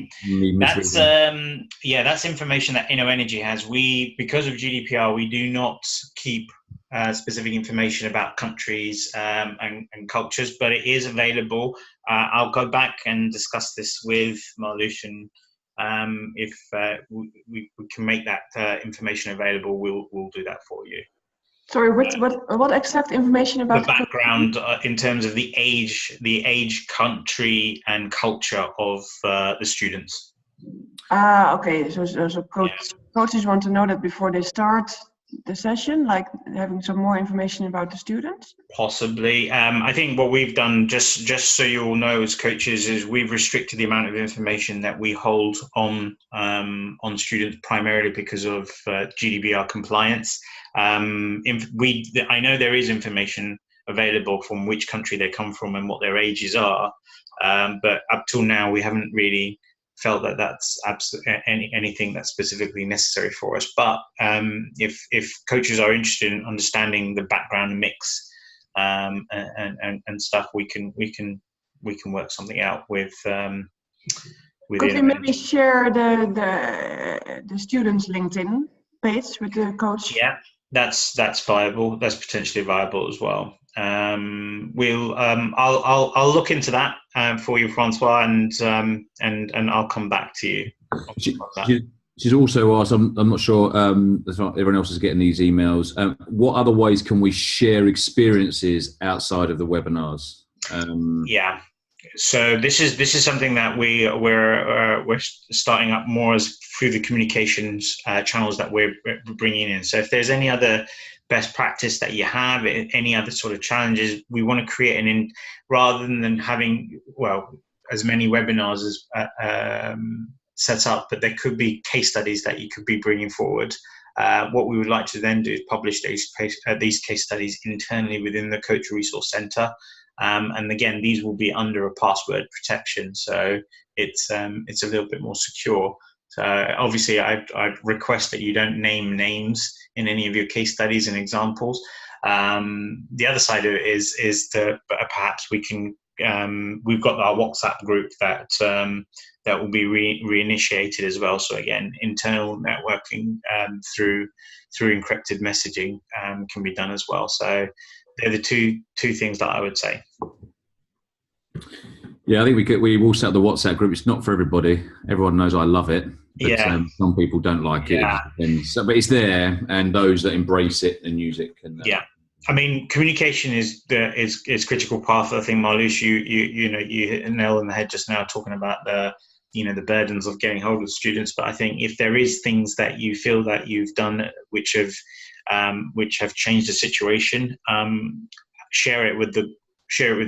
information that InnoEnergy has. Because of GDPR, we do not keep specific information about countries and cultures, but it is available. I'll go back and discuss this with Marlush, and if we can make that information available, we'll do that for you. Sorry, what exact information about the background in terms of the age, country, and culture of the students? Okay. So coaches want to know that before they start the session, like having some more information about the students? Possibly. I think what we've done, just so you all know as coaches, is we've restricted the amount of information that we hold on students, primarily because of GDPR compliance. I know there is information available from which country they come from and what their ages are, but up till now we haven't really felt that that's anything that's specifically necessary for us. But if coaches are interested in understanding the background mix and stuff, we can work something out with. Could you maybe share the students' LinkedIn page with the coach? Yeah, that's viable. That's potentially viable as well. I'll look into that for you, Francois, and I'll come back to you. She's also asked, I'm not sure if everyone else is getting these emails, what other ways can we share experiences outside of the webinars? Yeah, so this is something that we're starting up more as through the communications channels that we're bringing in. So if there's any other best practice that you have, any other sort of challenges, we want to create rather than having as many webinars as set up, but there could be case studies that you could be bringing forward. What we would like to then do is publish these case studies internally within the Coach Resource Center, and again, these will be under a password protection, so it's a little bit more secure. So obviously, I'd request that you don't name names in any of your case studies and examples. The other side of it is that perhaps we can. We've got our WhatsApp group that will be reinitiated as well. So again, internal networking through encrypted messaging can be done as well. So they're the two things that I would say. Yeah, I think we will set up the WhatsApp group. It's not for everybody. Everyone knows I love it. But some people don't like it. But it's there, and those that embrace it and use it can. I mean, communication is critical path. I think, Marlush, you hit a nail on the head just now talking about the burdens of getting hold of students. But I think if there is things that you feel that you've done which have changed the situation, share it with the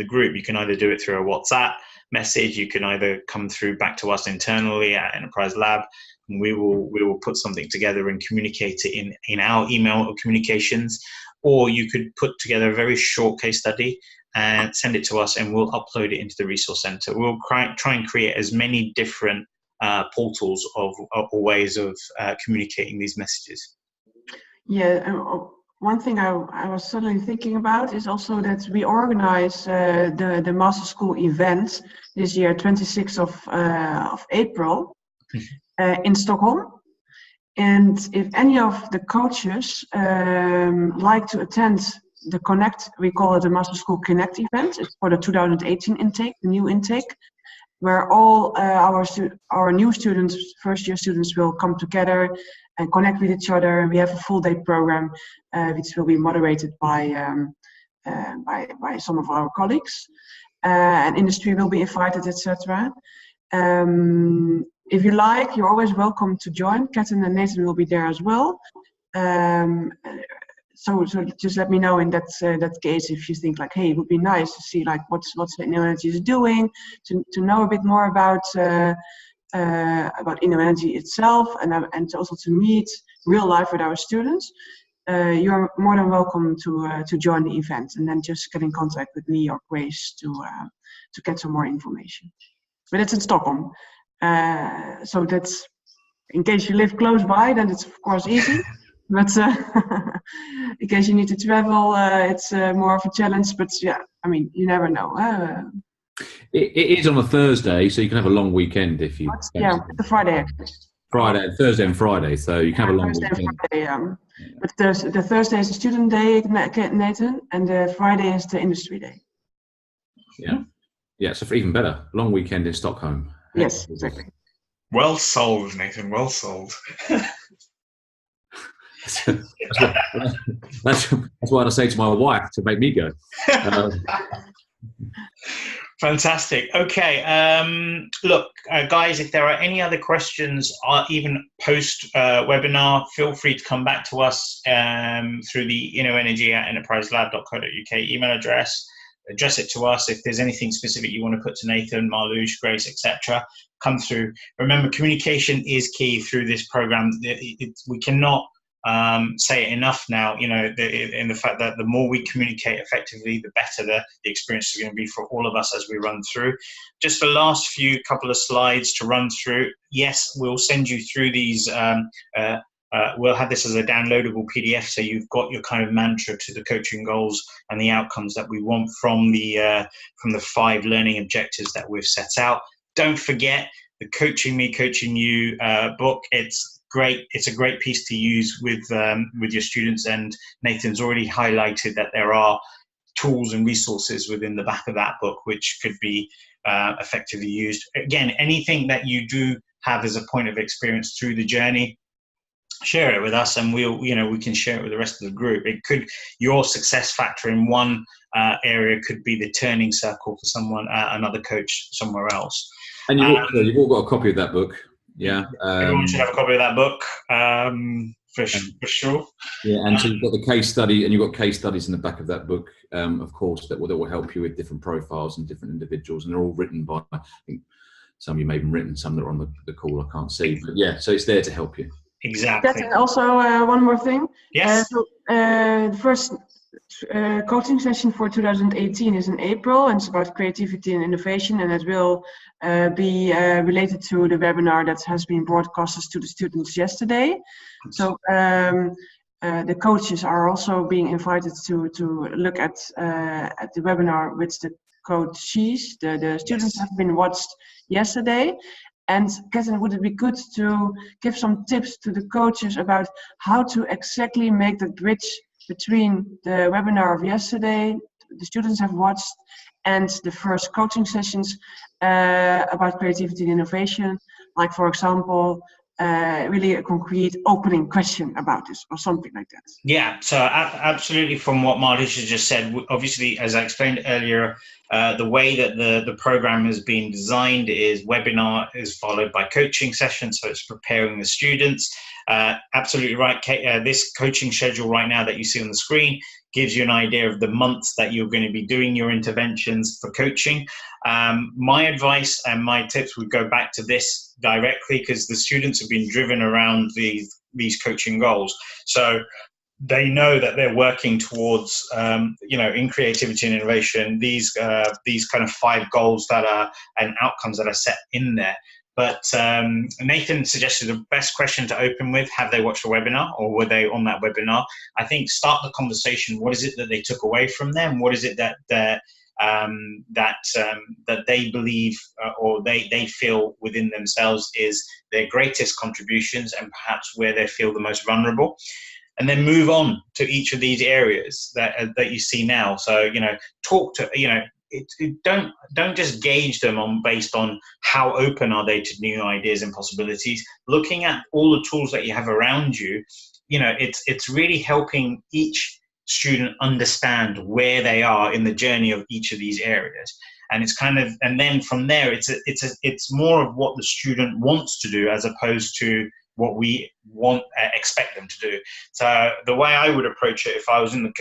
group. You can either do it through a WhatsApp message. You can either come through back to us internally at Enterprise Lab, and we will put something together and communicate it in our email communications. Or you could put together a very short case study and send it to us, and we'll upload it into the resource center. We'll try and create as many different portals or ways of communicating these messages. Yeah. One thing I was suddenly thinking about is also that we organize the Master School event this year, 26th of April, in Stockholm. And if any of the coaches like to attend the Connect, we call it the Master School Connect event. It's for the 2018 intake, the new intake, where all our new students, first-year students, will come together and connect with each other. We have a full-day program, which will be moderated by some of our colleagues, and industry will be invited, etc. If you like, you're always welcome to join. Ketan and Nathan will be there as well. so just let me know in that case if you think like, hey, it would be nice to see like what's InnoEnergy is doing, to know a bit more about InnoEnergy itself, and also to meet real life with our students. You're more than welcome to join the event, and then just get in contact with me or Grace to get some more information. But it's in Stockholm, so that's, in case you live close by, then it's of course easy. But in case you need to travel, it's more of a challenge. But yeah, I mean, you never know. It is on a Thursday, so you can have a long weekend if you. Yeah, it's a Friday actually. Friday, Thursday, and Friday, so you can have a long Thursday weekend. and Friday, but the Thursday is the student day, Nathan, and the Friday is the industry day. Yeah. So for even better, long weekend in Stockholm. Yes, exactly. Well sold, Nathan. Well sold. That's what I say to my wife to make me go. Fantastic. Okay. Look, guys, if there are any other questions, even post webinar, feel free to come back to us through the innoenergy@enterpriselab.co.uk email address. Address it to us. If there's anything specific you want to put to Nathan, Marlush, Grace, etc., come through. Remember, communication is key through this program. We cannot say it enough now, in the fact that the more we communicate effectively, the better the experience is going to be for all of us as we run through. Just the last couple of slides to run through. Yes, we'll send you through these. We'll have this as a downloadable PDF, so you've got your kind of mantra to the coaching goals and the outcomes that we want from the 5 learning objectives that we've set out. Don't forget the Coaching Me, Coaching You book. It's great. It's a great piece to use with your students, and Nathan's already highlighted that there are tools and resources within the back of that book which could be effectively used. Again, anything that you do have as a point of experience through the journey, share it with us, and we can share it with the rest of the group. Your success factor in one area could be the turning circle for someone, another coach somewhere else. And you've all got a copy of that book. Yeah. Everyone should have a copy of that book, for sure. Yeah, and so you've got the case study, and you've got case studies in the back of that book, of course, that will help you with different profiles and different individuals, and they're all written by, I think, some of you may have written, some that are on the call I can't see, but yeah, so it's there to help you. Exactly. That's also one more thing. Yes. The first coaching session for 2018 is in April, and it's about creativity and innovation, and it will be related to the webinar that has been broadcasted to the students yesterday. So the coaches are also being invited to look at the webinar with the coaches. The students have been watched yesterday. And Catherine, would it be good to give some tips to the coaches about how to exactly make the bridge between the webinar of yesterday, the students have watched, and the first coaching sessions about creativity and innovation? Like, for example, really a concrete opening question about this or something like that. Yeah, so absolutely, from what Marlush has just said, obviously, as I explained earlier, the way that the program has been designed is webinar is followed by coaching sessions, so it's preparing the students. Absolutely right, Kate. This coaching schedule right now that you see on the screen gives you an idea of the months that you're going to be doing your interventions for coaching. My advice and my tips would go back to this directly, because the students have been driven around these coaching goals. So they know that they're working towards, in creativity and innovation, these kind of 5 goals that are and outcomes that are set in there. But Nathan suggested the best question to open with: have they watched a webinar, or were they on that webinar? I think start the conversation. What is it that they took away from them? What is it that they believe or they feel within themselves is their greatest contributions, and perhaps where they feel the most vulnerable? And then move on to each of these areas that you see now. So, talk to, don't just gauge them based on how open are they to new ideas and possibilities. Looking at all the tools that you have around you, it's really helping each student understand where they are in the journey of each of these areas. And it's and then from there, it's more of what the student wants to do, as opposed to what we want, expect them to do. So the way I would approach it if I was in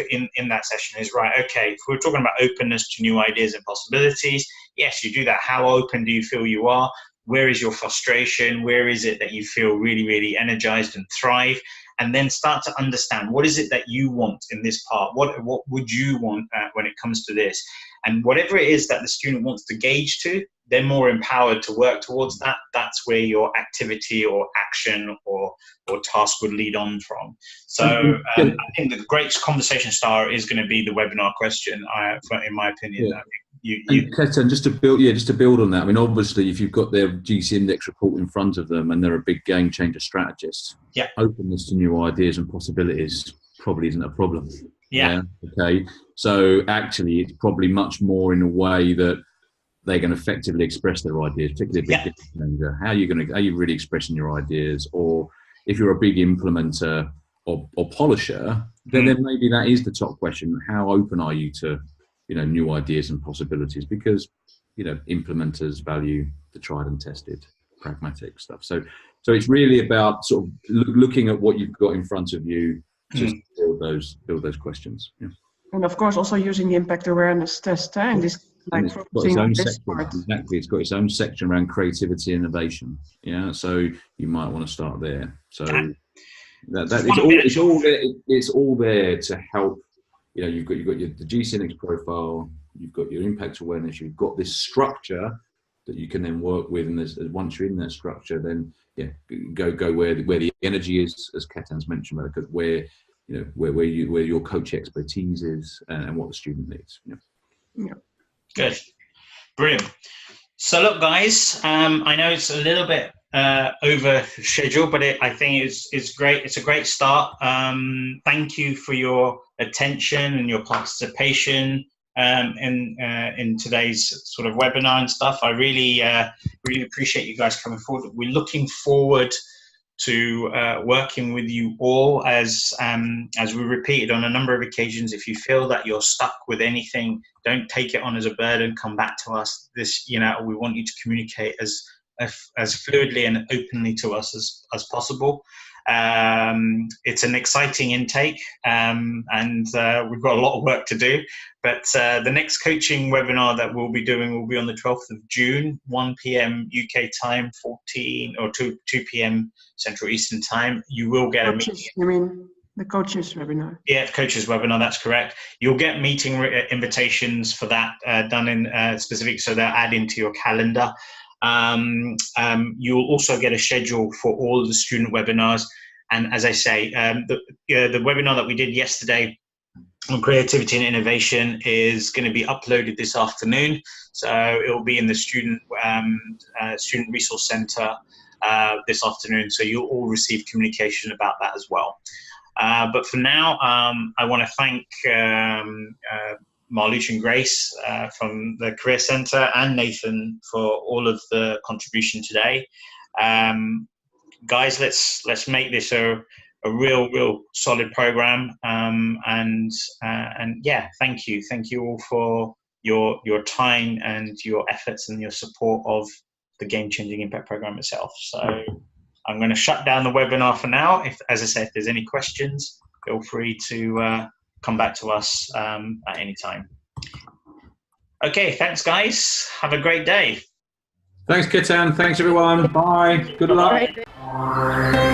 that session is, right, okay, if we're talking about openness to new ideas and possibilities, yes, you do that. How open do you feel you are? Where is your frustration? Where is it that you feel really, really energized and thrive? And then start to understand, what is it that you want in this part? What would you want when it comes to this? And whatever it is that the student wants to gauge to, they're more empowered to work towards that. That's where your activity or action or task would lead on from. So I think the great conversation starter is going to be the webinar question, in my opinion. Yeah. And Ketan, just to build on that, I mean, obviously, if you've got their GC Index report in front of them and they're a big game changer strategist, openness to new ideas and possibilities probably isn't a problem. Yeah. Okay. So actually, it's probably much more in a way that they can effectively express their ideas, particularly a big game changer. How are you really expressing your ideas? Or if you're a big implementer or polisher, then maybe that is the top question. How open are you to new ideas and possibilities, because implementers value the tried and tested pragmatic stuff. So it's really about sort of looking at what you've got in front of you to build those questions. Yeah. And of course, also using the impact awareness test and this, like, it's got its own section. Exactly, it's got its own section around creativity and innovation. Yeah, so you might want to start there. So it's all there to help. You've got the GC Index profile, you've got your impact awareness, you've got this structure that you can then work with, and once you're in that structure, then go where the energy is, as Ketan's mentioned, because where your coach expertise is and what the student needs. Yeah. Good, brilliant. So look, guys, I know it's a little bit over schedule, but I think it's great. It's a great start. Thank you for your attention and your participation in today's sort of webinar and stuff. I really appreciate you guys coming forward. We're looking forward to working with you all, as we repeated on a number of occasions. If you feel that you're stuck with anything, don't take it on as a burden. Come back to us. We want you to communicate as fluidly and openly to us as possible. It's an exciting intake, and we've got a lot of work to do. But the next coaching webinar that we'll be doing will be on the 12th of June, 1 p.m. UK time, 2 p.m. Central Eastern Time. You will get a meeting. You mean the coaches webinar? Yeah, coaches webinar, that's correct. You'll get meeting invitations for that done in specific, so they'll add into your calendar. You'll also get a schedule for all the student webinars. And as I say, the webinar that we did yesterday on creativity and innovation is going to be uploaded this afternoon. So it will be in the student resource center this afternoon. So you'll all receive communication about that as well. But for now, I want to thank Marluch and Grace from the Career Center, and Nathan for all of the contribution today. Guys, let's make this a real solid program. And thank you all for your time and your efforts and your support of the Game Changing Impact Program itself. So I'm going to shut down the webinar for now. As I said, if there's any questions, feel free to come back to us at any time. Okay, thanks guys. Have a great day. Thanks, Ketan. Thanks everyone. Bye. Good luck. Bye.